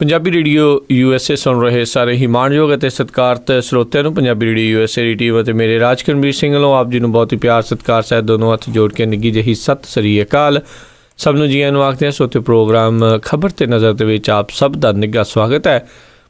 Punjabi radio USA ਸੁਣ ਰਹੇ ਸਾਰੇ ਹੀ ਮਾਣਯੋਗ ਅਤੇ ਸਤਿਕਾਰਤ ਸਰੋਤਿਆਂ ਨੂੰ ਪੰਜਾਬੀ ਰੇਡੀਓ USA ਦੀ ਟੀਮ ਅਤੇ ਮੇਰੇ ਰਾਜਕਰਮਵੀਰ ਸਿੰਘ ਵੱਲੋਂ ਆਪ ਜੀ ਨੂੰ ਬਹੁਤ ਹੀ ਪਿਆਰ ਸਤਿਕਾਰ ਸਹਿਤ ਦੋਨੋਂ ਹੱਥ ਜੋੜ ਕੇ ਨਿੱਘੀ ਜਿਹੀ ਸਤਿ ਸ੍ਰੀ ਅਕਾਲ। ਸਭ ਨੂੰ ਜੀਆਂ ਨੂੰ ਆਖਦੇ ਹਾਂ। ਸੋਤੇ ਪ੍ਰੋਗਰਾਮ ਖਬਰ ਤੇ ਨਜ਼ਰ ਦੇ ਵਿੱਚ ਆਪ ਸਭ ਦਾ ਨਿੱਘਾ ਸਵਾਗਤ ਹੈ।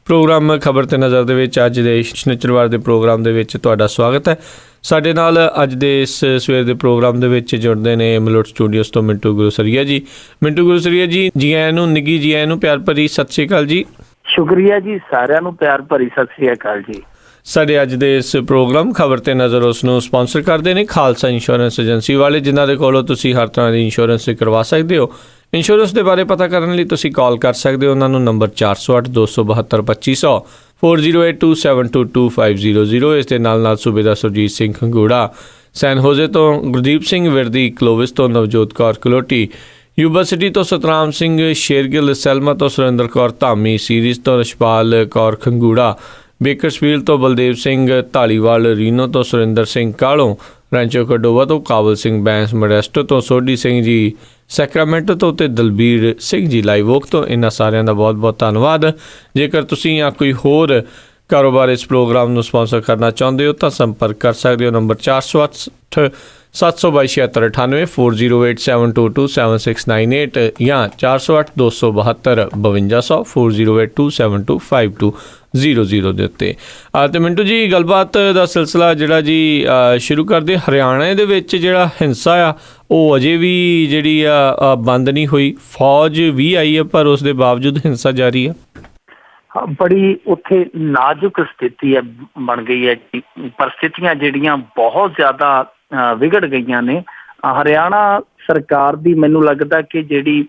ਪ੍ਰੋਗਰਾਮ ਖਬਰ ਤੇ ਨਜ਼ਰ ਦੇ ਵਿੱਚ ਅੱਜ ਦੇ ਸ਼ਨੀਚਰਵਾਰ ਦੇ ਪ੍ਰੋਗਰਾਮ ਦੇ ਵਿੱਚ ਤੁਹਾਡਾ ਸਵਾਗਤ ਹੈ। ਸਾਡੇ ਨਾਲ ਅੱਜ ਦੇ ਇਸ ਸਵੇਰ ਦੇ ਪ੍ਰੋਗਰਾਮ ਦੇ ਵਿੱਚ ਜੁੜਦੇ ਨੇ ਮਲੋਟ ਸਟੂਡੀਓਜ਼ ਤੋਂ ਮਿੰਟੂ ਗੁਰੂਸਰੀਆ ਜੀ। ਮਿੰਟੂ ਗੁਰੂਸਰੀਆ ਜੀ, ਜੀ ਆਇਆਂ ਨੂੰ, ਨਿੱਘੀ ਜੀ ਆਇਆਂ ਨੂੰ, ਪਿਆਰ ਭਰੀ ਸਤਿ ਸ਼੍ਰੀ ਅਕਾਲ ਜੀ। ਸ਼ੁਕਰੀਆ ਜੀ, ਸਾਰਿਆਂ ਨੂੰ ਪਿਆਰ ਭਰੀ ਸਤਿ ਸ਼੍ਰੀ ਅਕਾਲ ਜੀ। ਸਾਡੇ ਅੱਜ ਦੇ ਇਸ ਪ੍ਰੋਗਰਾਮ ਖਬਰ ਤੇ ਨਜ਼ਰ ਉਸ ਨੂੰ ਸਪਾਂਸਰ ਕਰਦੇ ਨੇ ਖਾਲਸਾ ਇੰਸ਼ੋਰੈਂਸ ਏਜੰਸੀ ਵਾਲੇ, ਜਿਨ੍ਹਾਂ ਦੇ ਕੋਲੋਂ ਤੁਸੀਂ ਹਰ ਤਰ੍ਹਾਂ ਦੀ ਇੰਸ਼ੋਰੈਂਸ ਕਰਵਾ ਸਕਦੇ ਹੋ। ਇੰਸ਼ੋਰੈਂਸ ਦੇ ਬਾਰੇ ਪਤਾ ਕਰਨ ਲਈ ਤੁਸੀਂ ਕਾਲ ਕਰ ਸਕਦੇ ਹੋ ਉਹਨਾਂ ਨੂੰ, ਨੰਬਰ 408-272-2500 4082722500। ਇਸ ਦੇ ਨਾਲ ਨਾਲ ਸੂਬੇ ਦਾ ਸੁਰਜੀਤ ਸਿੰਘ ਖੰਗੂੜਾ, ਸੈਨ ਹੋਜ਼ੇ ਤੋਂ ਗੁਰਦੀਪ ਸਿੰਘ ਵਿਰਦੀ, ਕਲੋਵਿਸ ਤੋਂ ਨਵਜੋਤ ਕੌਰ ਕਲੋਟੀ, ਯੂਬਾ ਸਿਟੀ ਤੋਂ ਸਤਰਾਮ ਸਿੰਘ ਸ਼ੇਰਗਿੱਲ, ਸੈਲਮਾ ਤੋਂ ਸੁਰਿੰਦਰ ਕੌਰ ਧਾਮੀ, ਸੀਰੀਜ਼ ਤੋਂ ਰਸ਼ਪਾਲ ਕੌਰ ਖੰਗੂੜਾ, ਬੇਕਰਸਫੀਲਡ ਤੋਂ ਬਲਦੇਵ ਸਿੰਘ ਧਾਲੀਵਾਲ, ਰੀਨੋ ਤੋਂ ਸੁਰਿੰਦਰ ਸਿੰਘ ਕਾਲੋਂ, ਰੈਂਚੋ ਕਡੋਵਾ ਤੋਂ ਕਾਬਲ ਸਿੰਘ ਬੈਂਸ, ਮੋਡੈਸਟੋ ਤੋਂ ਸੋਢੀ ਸਿੰਘ ਜੀ, ਸੈਕਰਾਮੈਂਟੋ ਤੋਂ ਅਤੇ ਦਲਬੀਰ ਸਿੰਘ ਜੀ ਲਾਈਵੋਕ ਤੋਂ। ਇਹਨਾਂ ਸਾਰਿਆਂ ਦਾ ਬਹੁਤ ਬਹੁਤ ਧੰਨਵਾਦ। ਜੇਕਰ ਤੁਸੀਂ ਜਾਂ ਕੋਈ ਹੋਰ ਕਾਰੋਬਾਰ ਇਸ ਪ੍ਰੋਗਰਾਮ ਨੂੰ ਸਪਾਂਸਰ ਕਰਨਾ ਚਾਹੁੰਦੇ ਹੋ ਤਾਂ ਸੰਪਰਕ ਕਰ ਸਕਦੇ ਹੋ, ਨੰਬਰ 408-722-7698 4087227698 ਜਾਂ 408-272-5200 4082725200 ਦੇ ਉੱਤੇ। ਅਤੇ ਮਿੰਟੂ ਜੀ, ਗੱਲਬਾਤ ਦਾ ਸਿਲਸਿਲਾ ਜਿਹੜਾ ਜੀ ਸ਼ੁਰੂ ਕਰਦੇ। ਹਰਿਆਣਾ ਦੇ ਵਿੱਚ ਜਿਹੜਾ ਹਿੰਸਾ ਆ ਉਹ ਅਜੇ ਵੀ ਜਿਹੜੀ ਆ ਬੰਦ ਨਹੀਂ ਹੋਈ। ਫੌਜ ਵੀ ਆਈ ਹੈ ਪਰ ਉਸ ਦੇ ਬਾਵਜੂਦ ਹਿੰਸਾ ਜਾਰੀ ਆ। ਬੜੀ ਉੱਥੇ ਨਾਜ਼ੁਕ ਸਥਿਤੀ ਹੈ, ਬਣ ਗਈ ਹੈ। ਪਰਿਸਥਿਤੀਆਂ ਜਿਹੜੀਆਂ ਬਹੁਤ ਜ਼ਿਆਦਾ ਵਿਗੜ ਗਈਆਂ ਨੇ। ਹਰਿਆਣਾ ਸਰਕਾਰ ਦੀ ਮੈਨੂੰ ਲੱਗਦਾ ਕਿ ਜਿਹੜੀ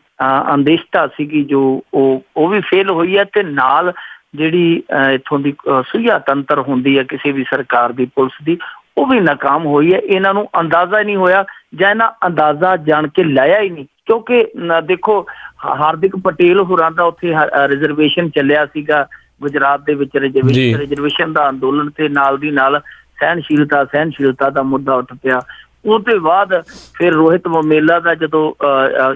ਅੰਦੇਸ਼ਤਾ ਸੀਗੀ ਜੋ ਉਹ ਵੀ ਫੇਲ ਹੋਈ ਹੈ, ਤੇ ਨਾਲ ਜਿਹੜੀ ਇੱਥੋਂ ਦੀ ਸੁਝਾ ਤੰਤਰ ਹੁੰਦੀ ਹੈ ਕਿਸੇ ਵੀ ਸਰਕਾਰ ਦੀ, ਪੁਲਿਸ ਦੀ, ਉਹ ਵੀ ਨਾਕਾਮ ਹੋਈ ਹੈ। ਇਹਨਾਂ ਨੂੰ ਅੰਦਾਜ਼ਾ ਹੀ ਨਹੀਂ ਹੋਇਆ ਜਾਂ ਇਹਨਾਂ ਅੰਦਾਜ਼ਾ ਜਾਣ ਕੇ ਲਾਇਆ ਹੀ ਨਹੀਂ। ਕਿਉਂਕਿ ਦੇਖੋ, ਹਾਰਦਿਕ ਪਟੇਲ ਹੋਰਾਂ ਦਾ ਉੱਥੇ ਰਿਜ਼ਰਵੇਸ਼ਨ ਚੱਲਿਆ ਸੀਗਾ ਗੁਜਰਾਤ ਦੇ ਵਿੱਚ, ਰਿਜ਼ਰਵੇਸ਼ਨ ਦਾ ਅੰਦੋਲਨ, ਤੇ ਨਾਲ ਦੀ ਨਾਲ ਸਹਿਣਸ਼ੀਲਤਾ ਦਾ ਮੁੱਦਾ ਉੱਠ ਪਿਆ। ਉਹਦੇ ਬਾਅਦ ਫਿਰ ਰੋਹਿਤ ਮੇਲਾ ਦਾ ਜਦੋਂ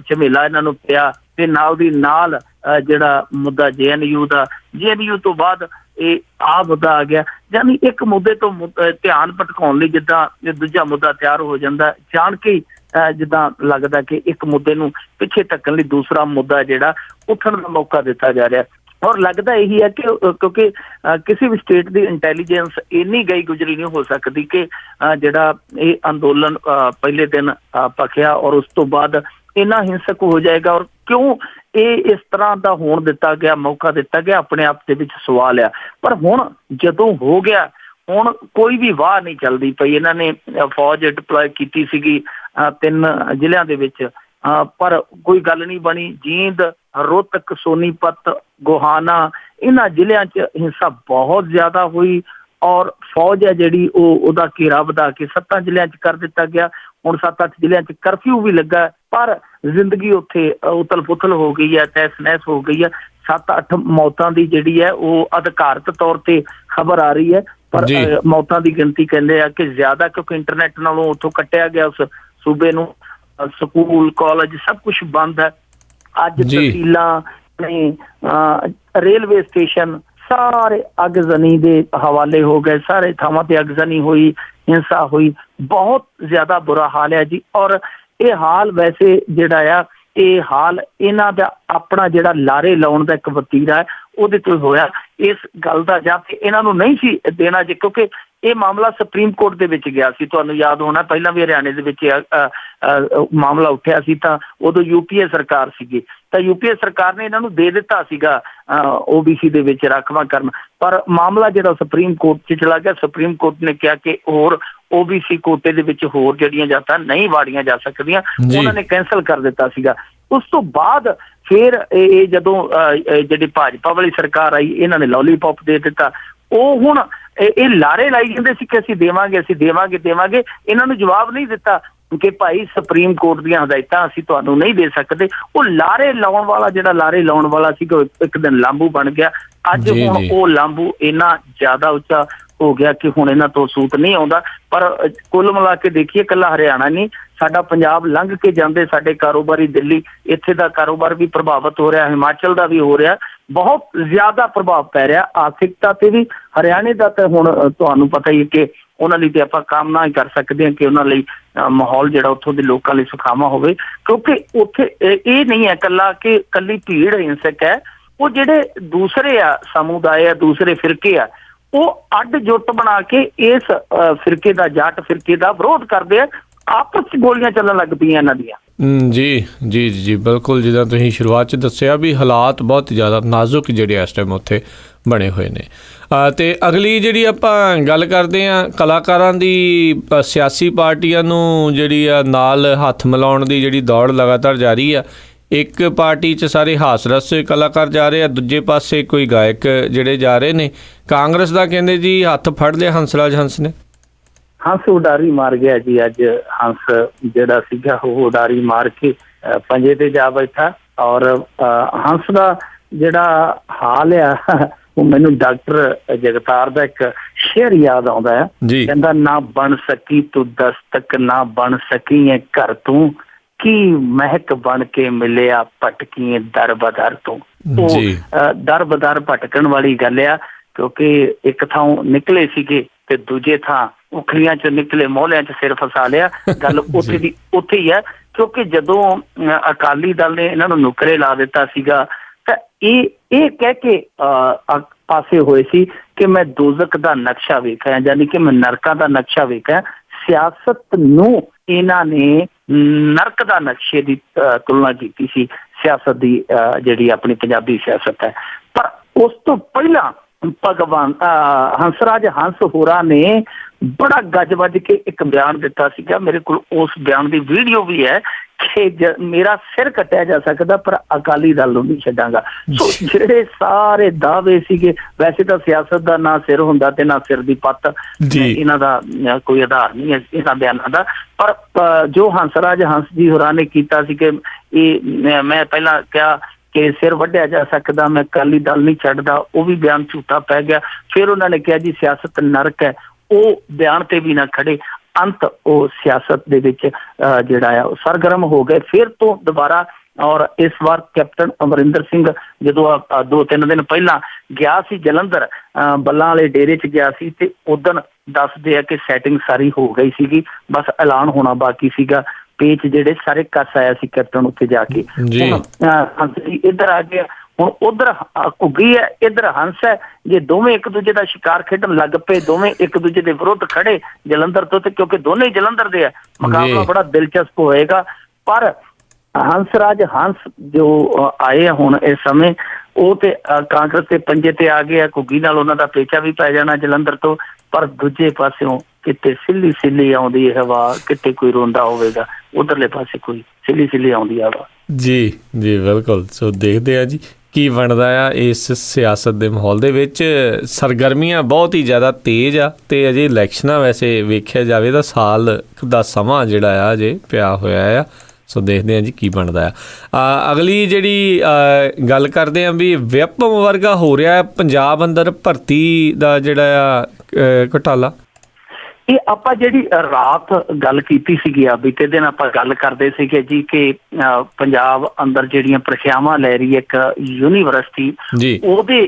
ਝਮੇਲਾ ਇਹਨਾਂ ਨੂੰ ਪਿਆ, ਤੇ ਨਾਲ ਦੀ ਨਾਲ ਜਿਹੜਾ ਮੁੱਦਾ JNU ਤੋਂ ਬਾਅਦ ਇਹ ਮੁੱਦਾ ਆ ਗਿਆ। ਯਾਨੀ ਇੱਕ ਮੁੱਦੇ ਤੋਂ ਧਿਆਨ ਭਟਕਾਉਣ ਲਈ ਜਿੱਦਾਂ ਦੂਜਾ ਮੁੱਦਾ ਤਿਆਰ ਹੋ ਜਾਂਦਾ, ਜਾਣ ਕੇ ਜਿੱਦਾਂ ਲੱਗਦਾ ਕਿ ਇੱਕ ਮੁੱਦੇ ਨੂੰ ਪਿੱਛੇ ਧੱਕਣ ਲਈ ਦੂਸਰਾ ਮੁੱਦਾ ਜਿਹੜਾ ਉੱਠਣ ਦਾ ਮੌਕਾ ਦਿੱਤਾ ਜਾ ਰਿਹਾ। ਔਰ ਲੱਗਦਾ ਇਹੀ ਹੈ ਕਿ ਕਿਉਂਕਿ ਕਿਸੇ ਵੀ ਸਟੇਟ ਦੀ ਇੰਟੈਲੀਜੈਂਸ ਇੰਨੀ ਗਈ ਗੁਜ਼ਰੀ ਨਹੀਂ ਹੋ ਸਕਦੀ ਕਿ ਜਿਹੜਾ ਇਹ ਅੰਦੋਲਨ ਪਹਿਲੇ ਦਿਨ ਭਖਿਆ ਔਰ ਉਸ ਤੋਂ ਬਾਅਦ ਇੰਨਾ ਹਿੰਸਕ ਹੋ ਜਾਏਗਾ, ਔਰ ਕਿਉਂ ਇਹ ਇਸ ਤਰ੍ਹਾਂ ਦਾ ਹੋਣ ਦਿੱਤਾ ਗਿਆ, ਮੌਕਾ ਦਿੱਤਾ ਗਿਆ, ਆਪਣੇ ਆਪ ਦੇ ਵਿੱਚ ਸਵਾਲ ਆ। ਪਰ ਹੁਣ ਜਦੋਂ ਹੋ ਗਿਆ, ਹੁਣ ਕੋਈ ਵੀ ਵਾਹ ਨਹੀਂ ਚੱਲਦੀ ਪਈ। ਇਹਨਾਂ ਨੇ ਫੌਜ ਡਿਪਲੋਏ ਕੀਤੀ ਸੀਗੀ 3 ਜ਼ਿਲ੍ਹਿਆਂ ਦੇ ਵਿੱਚ, ਪਰ ਕੋਈ ਗੱਲ ਨਹੀਂ ਬਣੀ। ਜੀਂਦ, ਰੋਹਤਕ, ਸੋਨੀਪਤ, ਗੋਹਾਨਾ, ਇਹਨਾਂ ਜ਼ਿਲ੍ਹਿਆਂ 'ਚ ਹਿੰਸਾ ਬਹੁਤ ਜ਼ਿਆਦਾ ਹੋਈ, ਔਰ ਫੌਜ ਹੈ ਜਿਹੜੀ ਉਹਦਾ ਘੇਰਾ ਵਧਾ ਕੇ 7 ਜ਼ਿਲ੍ਹਿਆਂ 'ਚ ਕਰ ਦਿੱਤਾ ਗਿਆ। ਹੁਣ 7-8 ਜ਼ਿਲ੍ਹਿਆਂ 'ਚ ਕਰਫਿਊ ਵੀ ਲੱਗਾ, ਪਰ ਜ਼ਿੰਦਗੀ ਉੱਥੇ ਉਤਲ ਪੁਥਲ ਹੋ ਗਈ ਹੈ, ਤਹਿਸ ਨਹਿਸ ਹੋ ਗਈ ਹੈ। 7-8 ਮੌਤਾਂ ਦੀ ਜਿਹੜੀ ਹੈ ਉਹ ਅਧਿਕਾਰਤ ਤੌਰ ਤੇ ਖਬਰ ਆ ਰਹੀ ਹੈ, ਪਰ ਮੌਤਾਂ ਦੀ ਗਿਣਤੀ ਕਹਿੰਦੇ ਆ ਕਿ ਜ਼ਿਆਦਾ, ਕਿਉਂਕਿ ਇੰਟਰਨੈਟ ਨਾਲੋਂ ਉੱਥੋਂ ਕੱਟਿਆ ਗਿਆ ਉਸ ਸੂਬੇ ਨੂੰ। ਸਕੂਲ, ਕਾਲਜ ਸਭ ਕੁਛ ਬੰਦ ਹੈ। ਅੱਜ ਤਹਿਸੀਲਾਂ, ਰੇਲਵੇ ਸਟੇਸ਼ਨ ਸਾਰੇ ਅੱਗਜ਼ਨੀ ਦੇ ਹਵਾਲੇ ਹੋ ਗਏ। ਸਾਰੇ ਥਾਵਾਂ ਤੇ ਅੱਗਜ਼ਨੀ ਹੋਈ, ਹਿੰਸਾ ਹੋਈ, ਬਹੁਤ ਜ਼ਿਆਦਾ ਬੁਰਾ ਹਾਲ ਹੈ ਜੀ। ਔਰ ਇਹ ਹਾਲ ਵੈਸੇ ਜਿਹੜਾ ਆ, ਇਹ ਹਾਲ ਇਹਨਾਂ ਦਾ ਆਪਣਾ ਜਿਹੜਾ ਲਾਰੇ ਲਾਉਣ ਦਾ ਇੱਕ ਵਤੀਰਾ ਹੈ, ਉਹਦੇ ਤੋਂ ਹੋਇਆ। ਇਸ ਗੱਲ ਦਾ ਜਾਂ ਤੇ ਇਹਨਾਂ ਨੂੰ ਨਹੀਂ ਸੀ ਦੇਣਾ ਜੀ, ਕਿਉਂਕਿ ਇਹ ਮਾਮਲਾ ਸੁਪਰੀਮ ਕੋਰਟ ਦੇ ਵਿੱਚ ਗਿਆ ਸੀ। ਤੁਹਾਨੂੰ ਯਾਦ ਹੋਣਾ, ਪਹਿਲਾਂ ਵੀ ਹਰਿਆਣੇ ਦੇ ਵਿੱਚ ਮਾਮਲਾ ਉੱਠਿਆ ਸੀ, ਤਾਂ ਉਦੋਂ UPA ਸਰਕਾਰ ਸੀਗੀ, ਤਾਂ UPA ਸਰਕਾਰ ਨੇ ਇਹਨਾਂ ਨੂੰ ਦੇ ਦਿੱਤਾ ਸੀਗਾ OBC ਦੇ ਵਿੱਚ ਰਾਖਵਾਂ ਕਰਨ। ਪਰ ਮਾਮਲਾ ਜਿਹੜਾ ਸੁਪਰੀਮ ਕੋਰਟ 'ਚ ਚਲਾ ਗਿਆ। ਸੁਪਰੀਮ ਕੋਰਟ ਨੇ ਕਿਹਾ ਕਿ ਹੋਰ OBC ਕੋਟੇ ਦੇ ਵਿੱਚ ਹੋਰ ਜਿਹੜੀਆਂ ਜਾਤਾਂ ਨਹੀਂ ਵਾੜੀਆਂ ਜਾ ਸਕਦੀਆਂ, ਉਹਨਾਂ ਨੇ ਕੈਂਸਲ ਕਰ ਦਿੱਤਾ ਸੀਗਾ। ਉਸ ਤੋਂ ਬਾਅਦ ਫਿਰ ਇਹ ਜਦੋਂ ਜਿਹੜੀ ਭਾਜਪਾ ਵਾਲੀ ਸਰਕਾਰ ਆਈ, ਇਹਨਾਂ ਨੇ ਲੋਲੀਪੌਪ ਦੇ ਦਿੱਤਾ। ਉਹ ਹੁਣ ਇਹ ਲਾਰੇ ਲਾਈ ਜਾਂਦੇ ਸੀ ਕਿ ਅਸੀਂ ਦੇਵਾਂਗੇ। ਇਹਨਾਂ ਨੂੰ ਜਵਾਬ ਨਹੀਂ ਦਿੱਤਾ ਕਿ ਭਾਈ ਸੁਪਰੀਮ ਕੋਰਟ ਦੀਆਂ ਹਦਾਇਤਾਂ ਅਸੀਂ ਤੁਹਾਨੂੰ ਨਹੀਂ ਦੇ ਸਕਦੇ। ਉਹ ਲਾਰੇ ਲਾਉਣ ਵਾਲਾ ਸੀਗਾ, ਇੱਕ ਦਿਨ ਲਾਂਬੂ ਬਣ ਗਿਆ। ਅੱਜ ਹੁਣ ਉਹ ਲਾਂਬੂ ਇੰਨਾ ਜ਼ਿਆਦਾ ਉੱਚਾ ਹੋ ਗਿਆ ਕਿ ਹੁਣ ਇਹਨਾਂ ਤੋਂ ਸੂਤ ਨਹੀਂ ਆਉਂਦਾ। ਪਰ ਕੁੱਲ ਮਿਲਾ ਕੇ ਦੇਖੀਏ, ਇਕੱਲਾ ਹਰਿਆਣਾ ਨਹੀਂ, ਸਾਡਾ ਪੰਜਾਬ ਲੰਘ ਕੇ ਜਾਂਦੇ ਸਾਡੇ ਕਾਰੋਬਾਰੀ ਦਿੱਲੀ, ਇੱਥੇ ਦਾ ਕਾਰੋਬਾਰ ਵੀ ਪ੍ਰਭਾਵਿਤ ਹੋ ਰਿਹਾ, ਹਿਮਾਚਲ ਦਾ ਵੀ ਹੋ ਰਿਹਾ। ਬਹੁਤ ਜ਼ਿਆਦਾ ਪ੍ਰਭਾਵ ਪੈ ਰਿਹਾ ਆਰਥਿਕਤਾ ਤੇ ਵੀ। ਹਰਿਆਣੇ ਦਾ ਤਾਂ ਹੁਣ ਤੁਹਾਨੂੰ ਪਤਾ ਹੀ ਹੈ ਕਿ ਉਹਨਾਂ ਲਈ ਤੇ ਆਪਾਂ ਕਾਮਨਾ ਹੀ ਕਰ ਸਕਦੇ ਹਾਂ ਕਿ ਉਹਨਾਂ ਲਈ ਮਾਹੌਲ ਜਿਹੜਾ ਉੱਥੋਂ ਦੇ ਲੋਕਾਂ ਲਈ ਸੁਖਾਵਾਂ ਹੋਵੇ, ਕਿਉਂਕਿ ਉੱਥੇ ਇਹ ਨਹੀਂ ਹੈ ਕੱਲੀ ਭੀੜ ਹਿੰਸਕ ਹੈ। ਉਹ ਜਿਹੜੇ ਦੂਸਰੇ ਆ ਸਮੁਦਾਇ ਆ, ਦੂਸਰੇ ਫਿਰਕੇ ਆ, ਉਹ ਅੱਡ ਜੁੱਟ ਬਣਾ ਕੇ ਇਸ ਫਿਰਕੇ ਦਾ, ਜਾਟ ਫਿਰਕੇ ਦਾ ਵਿਰੋਧ ਕਰਦੇ ਆ। ਆਪਸ 'ਚ ਗੋਲੀਆਂ ਚੱਲਣ ਲੱਗ ਪਈਆਂ ਇਹਨਾਂ ਦੀਆਂ। ਜੀ ਜੀ ਜੀ ਬਿਲਕੁਲ, ਜਿੱਦਾਂ ਤੁਸੀਂ ਸ਼ੁਰੂਆਤ 'ਚ ਦੱਸਿਆ ਵੀ ਹਾਲਾਤ ਬਹੁਤ ਜ਼ਿਆਦਾ ਨਾਜ਼ੁਕ ਜਿਹੜੇ ਇਸ ਟਾਈਮ ਉੱਥੇ ਬਣੇ ਹੋਏ ਨੇ। ਅਤੇ ਅਗਲੀ ਜਿਹੜੀ ਆਪਾਂ ਗੱਲ ਕਰਦੇ ਹਾਂ ਕਲਾਕਾਰਾਂ ਦੀ, ਸਿਆਸੀ ਪਾਰਟੀਆਂ ਨੂੰ ਜਿਹੜੀ ਆ ਨਾਲ ਹੱਥ ਮਿਲਾਉਣ ਦੀ ਜਿਹੜੀ ਦੌੜ ਲਗਾਤਾਰ ਜਾਰੀ ਆ। ਇੱਕ ਪਾਰਟੀ 'ਚ ਸਾਰੇ ਹਾਸ ਰਸ ਕਲਾਕਾਰ ਜਾ ਰਹੇ ਆ, ਦੂਜੇ ਪਾਸੇ ਕੋਈ ਗਾਇਕ ਜਿਹੜੇ ਜਾ ਰਹੇ ਨੇ। ਕਾਂਗਰਸ ਦਾ ਕਹਿੰਦੇ ਜੀ ਹੱਥ ਫੜ ਲਿਆ ਹੰਸਰਾਜ ਹੰਸ ਨੇ। ਹੰਸ ਉਡਾਰੀ ਮਾਰ ਗਿਆ ਜੀ ਅੱਜ। ਹੰਸ ਜਿਹੜਾ ਸੀਗਾ ਉਹ ਉਡਾਰੀ ਮਾਰ ਕੇ ਪੰਜੇ ਤੇ ਜਾ ਬੈਠਾ। ਔਰ ਹੰਸ ਦਾ ਜਿਹੜਾ ਹਾਲ ਆ ਉਹ ਮੈਨੂੰ ਡਾਕਟਰ ਜਗਤਾਰ ਦਾ ਇੱਕ ਸ਼ੇਅਰ ਯਾਦ ਆਉਂਦਾ ਹੈ। ਕਹਿੰਦਾ, ਨਾ ਬਣ ਸਕੀ ਤੂੰ ਦਸਤਕ, ਨਾ ਬਣ ਸਕੀ ਹੈ ਘਰ ਤੂੰ, ਕੀ ਮਹਿਕ ਬਣ ਕੇ ਮਿਲਿਆ ਭਟਕੀਏ ਦਰ ਬਦਰ ਤੋਂ। ਉਹ ਦਰ ਬਦਰ ਭਟਕਣ ਵਾਲੀ ਗੱਲ ਆ, ਕਿਉਂਕਿ ਇੱਕ ਥਾਂ ਨਿਕਲੇ ਸੀਗੇ ਤੇ ਦੂਜੇ ਥਾਂ ਉਖਲੀਆਂ ਚ ਨਿਕਲੇ, ਮੋਹਲਿਆਂ ਚ ਸਿਰ ਫਸਾ ਲਿਆ। ਗੱਲ ਉੱਥੇ ਦੀ ਉੱਥੇ ਹੀ ਹੈ, ਕਿਉਂਕਿ ਜਦੋਂ ਅਕਾਲੀ ਦਲ ਨੇ ਇਹਨਾਂ ਨੂੰ ਨੁਕਰੇ ਲਾ ਦਿੱਤਾ ਸੀਗਾ ਤਾਂ ਇਹ ਕਹਿ ਕੇ ਪਾਸੇ ਹੋਏ ਸੀ ਕਿ ਮੈਂ ਦੋਜ਼ਖ ਦਾ ਨਕਸ਼ਾ ਵੇਖਿਆ, ਯਾਨੀ ਕਿ ਮੈਂ ਨਰਕਾਂ ਦਾ ਨਕਸ਼ਾ ਵੇਖਿਆ। ਸਿਆਸਤ ਨੂੰ ਇਹਨਾਂ ਨੇ ਨਰਕ ਦਾ ਨਕਸ਼ੇ ਦੀ ਤੁਲਨਾ ਕੀਤੀ ਸੀ, ਸਿਆਸਤ ਦੀ ਜਿਹੜੀ ਆਪਣੀ ਪੰਜਾਬੀ ਸਿਆਸਤ ਹੈ। ਪਰ ਉਸ ਤੋਂ ਪਹਿਲਾਂ ਭਗਵਾਨ ਹੰਸਰਾਜ ਹੰਸ ਹੋਰਾਂ ਨੇ ਬੜਾ ਗੱਜ ਵੱਜ ਕੇ ਇੱਕ ਬਿਆਨ ਦਿੱਤਾ ਸੀਗਾ। ਮੇਰੇ ਕੋਲ ਉਸ ਬਿਆਨ ਦੀ ਵੀਡੀਓ ਵੀ ਹੈ ਕਿ ਮੇਰਾ ਸਿਰ ਕੱਟਿਆ ਜਾ ਸਕਦਾ ਪਰ ਅਕਾਲੀ ਦਲ ਨੂੰ ਨਹੀਂ ਛੱਡਾਂਗਾ। ਸੋ ਜਿਹੜੇ ਸਾਰੇ ਦਾਅਵੇ ਸੀਗੇ, ਵੈਸੇ ਤਾਂ ਸਿਆਸਤ ਦਾ ਨਾ ਸਿਰ ਹੁੰਦਾ ਤੇ ਨਾ ਸਿਰ ਦੀ ਪੱਤ, ਇਹਨਾਂ ਦਾ ਕੋਈ ਆਧਾਰ ਨਹੀਂ ਹੈ ਇਹਨਾਂ ਬਿਆਨਾਂ ਦਾ। ਪਰ ਜੋ ਹੰਸਰਾਜ ਹੰਸ ਜੀ ਹੋਰਾਂ ਨੇ ਕੀਤਾ ਸੀ ਕਿ ਇਹ ਮੈਂ ਪਹਿਲਾਂ ਕਿਹਾ ਕਿ ਸਿਰ ਵੱਢਿਆ ਜਾ ਸਕਦਾ, ਮੈਂ ਅਕਾਲੀ ਦਲ ਨਹੀਂ ਛੱਡਦਾ, ਉਹ ਵੀ ਬਿਆਨ ਝੂਠਾ ਪੈ ਗਿਆ। ਫਿਰ ਉਹਨਾਂ ਨੇ ਕਿਹਾ ਜੀ ਸਿਆਸਤ ਨਰਕ ਹੈ, ਉਹ ਬਿਆਨ ਤੇ ਵੀ ਨਾ ਖੜੇ। ਅੰਤ ਉਹ ਸਿਆਸਤ ਦੇ ਵਿੱਚ ਜਿਹੜਾ ਆ ਉਹ ਸਰਗਰਮ ਹੋ ਗਏ ਫਿਰ ਤੋਂ ਦੁਬਾਰਾ। ਔਰ ਇਸ ਵਾਰ ਕੈਪਟਨ ਅਮਰਿੰਦਰ ਸਿੰਘ ਜਦੋਂ 2-3 ਦਿਨ ਪਹਿਲਾਂ ਗਿਆ ਸੀ ਜਲੰਧਰ, ਬੱਲਾਂ ਵਾਲੇ ਡੇਰੇ 'ਚ ਗਿਆ ਸੀ, ਤੇ ਉਦਣ ਦੱਸਦੇ ਆ ਕਿ ਸੈਟਿੰਗ ਸਾਰੀ ਹੋ ਗਈ ਸੀਗੀ, ਬਸ ਐਲਾਨ ਹੋਣਾ ਬਾਕੀ ਸੀਗਾ। ਪੇਚ ਜਿਹੜੇ ਸਾਰੇ ਕੱਸ ਆਇਆ ਸੀ ਕੈਪਟਨ ਉੱਥੇ ਜਾ ਕੇ। ਹੰਸ ਜੀ ਇੱਧਰ ਆ ਗਿਆ, ਹੁਣ ਉਧਰ ਘੁੱਗੀ ਹੈ, ਇੱਧਰ ਹੰਸ ਹੈ। ਜੇ ਦੋਵੇਂ ਇੱਕ ਦੂਜੇ ਦਾ ਸ਼ਿਕਾਰ ਖੇਡਣ ਲੱਗ ਪਏ, ਦੋਵੇਂ ਇੱਕ ਦੂਜੇ ਦੇ ਵਿਰੁੱਧ ਖੜੇ ਜਲੰਧਰ ਤੋਂ, ਤੇ ਕਿਉਂਕਿ ਦੋਨੇ ਹੀ ਜਲੰਧਰ ਦੇ ਆ, ਮੁਕਾਬਲਾ ਬੜਾ ਦਿਲਚਸਪ ਹੋਏਗਾ। ਪਰ ਹੰਸਰਾਜ ਹੰਸ ਜੋ ਆਏ ਆ ਹੁਣ ਇਸ ਸਮੇਂ, ਉਹ ਤੇ ਕਾਂਗਰਸ ਦੇ ਪੰਜੇ ਤੇ ਆ ਗਏ ਆ। ਘੁੱਗੀ ਨਾਲ ਉਹਨਾਂ ਦਾ ਪੇਚਾ ਵੀ ਪੈ ਜਾਣਾ ਜਲੰਧਰ ਤੋਂ। ਪਰ ਦੂਜੇ ਪਾਸਿਓਂ ਕਿਤੇ ਸਿੱਲੀ ਸਿੱਲੀ ਆਉਂਦੀ ਹਵਾ, ਕਿਤੇ ਕੋਈ ਰੋਂਦਾ ਹੋਵੇਗਾ, ਉਧਰਲੇ ਪਾਸੇ ਕੋਈ ਸਿੱਲੀ ਸਿੱਲੀ ਆਉਂਦੀ ਹਵਾ। ਜੀ ਜੀ ਬਿਲਕੁਲ। ਸੋ ਦੇਖਦੇ ਆ ਜੀ ਕੀ ਬਣਦਾ ਆ ਇਸ ਸਿਆਸਤ ਦੇ ਮਾਹੌਲ ਦੇ ਵਿੱਚ। ਸਰਗਰਮੀਆਂ ਬਹੁਤ ਹੀ ਜ਼ਿਆਦਾ ਤੇਜ਼ ਆ, ਤੇ ਅਜੇ ਇਲੈਕਸ਼ਨਾਂ ਵੈਸੇ ਵੇਖਿਆ ਜਾਵੇ ਤਾਂ ਸਾਲ ਦਾ ਸਮਾਂ ਜਿਹੜਾ ਆ ਅਜੇ ਪਿਆ ਹੋਇਆ ਆ। ਸੋ ਦੇਖਦੇ ਹਾਂ ਜੀ ਕੀ ਬਣਦਾ ਆ। ਅਗਲੀ ਜਿਹੜੀ ਗੱਲ ਕਰਦੇ ਹਾਂ ਵੀ ਵਿਪ ਵਰਗਾ ਹੋ ਰਿਹਾ ਪੰਜਾਬ ਅੰਦਰ ਭਰਤੀ ਦਾ ਜਿਹੜਾ ਆ ਘੁਟਾਲਾ। ਇਹ ਆਪਾਂ ਜਿਹੜੀ ਰਾਤ ਗੱਲ ਕੀਤੀ ਸੀਗੀ ਆ, ਬੀਤੇ ਦਿਨ ਆਪਾਂ ਗੱਲ ਕਰਦੇ ਸੀਗੇ ਜੀ ਕਿ ਪੰਜਾਬ ਅੰਦਰ ਜਿਹੜੀਆਂ ਪ੍ਰੀਖਿਆਵਾਂ ਲੈ ਰਹੀ ਇੱਕ ਯੂਨੀਵਰਸਿਟੀ, ਉਹਦੇ